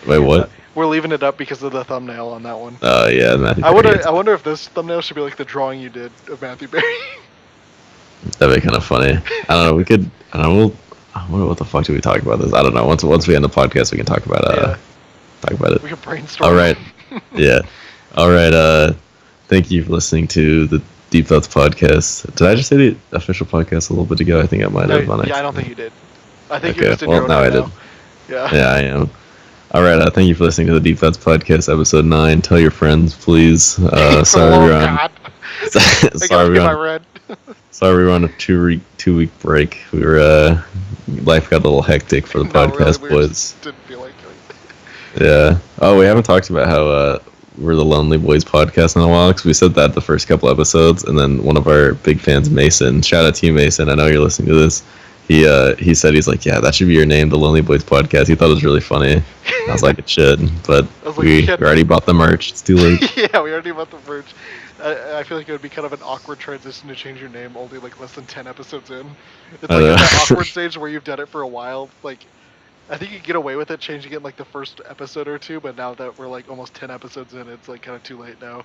Wait, what? We're leaving it up because of the thumbnail on that one. Yeah, Matthew. I wonder if this thumbnail should be like the drawing you did of Matthew Berry. That'd be kind of funny. I don't know. We could. I don't know. I wonder what the fuck do we talk about this. I don't know. Once we end the podcast, we can talk about it. We can brainstorm. All right. Yeah. All right. Thank you for listening to the Deep Thoughts podcast. Did I just say the official podcast a little bit ago? I think I might have. Yeah, I don't think you did. I think Okay, you're just in well, your own now head I did. Yeah. Yeah, I am. All right. Thank you for listening to the Deep Thoughts podcast, episode 9. Tell your friends, please. Sorry, Oh, we're on. God. Sorry, we're on. Red. Sorry, we were on a 2-week break. We were life got a little hectic for the podcast, we boys. just didn't feel like it. Yeah. Oh, we haven't talked about how we're the Lonely Boys podcast in a while because we said that the first couple episodes, and then one of our big fans, Mason. Shout out to you, Mason. I know you're listening to this. He said he's like, yeah, that should be your name, the Lonely Boys podcast. He thought it was really funny. I was like, it should, but we already bought the merch. It's too late. Yeah, we already bought the merch. I feel like it would be kind of an awkward transition to change your name only like less than 10 episodes in. It's like in that awkward stage where you've done it for a while. Like, I think you get away with it changing it in like the first episode or 2, but now that we're like almost 10 episodes in, it's like kind of too late now.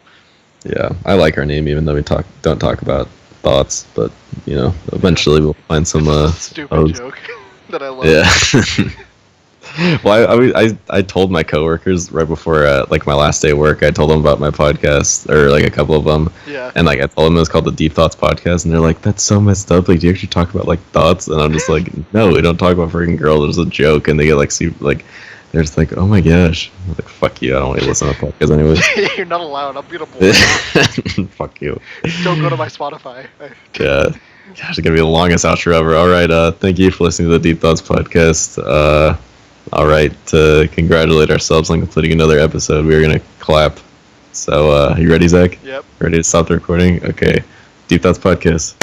Yeah, I like our name even though we don't talk about thoughts, but eventually we'll find some stupid joke that I love. Yeah. Well, I told my coworkers right before like my last day of work. I told them about my podcast, or like a couple of them, Yeah. and like I told them it was called the Deep Thoughts podcast, and they're like, "That's so messed up. Like, do you actually talk about like thoughts?" And I'm just like, "No, we don't talk about freaking girls. It's a joke." And they get like super like, they're just like, "Oh my gosh!" I'm like, "Fuck you! I don't want to listen to podcasts anyways." You're not allowed. I'm gonna block you. Fuck you. Don't go to my Spotify. Yeah. Gosh, it's gonna be the longest outro ever. All right, thank you for listening to the Deep Thoughts podcast. All right, to congratulate ourselves on completing another episode, we're gonna clap. So, you ready, Zach? Yep. Ready to stop the recording? Okay. Deep Thoughts podcast.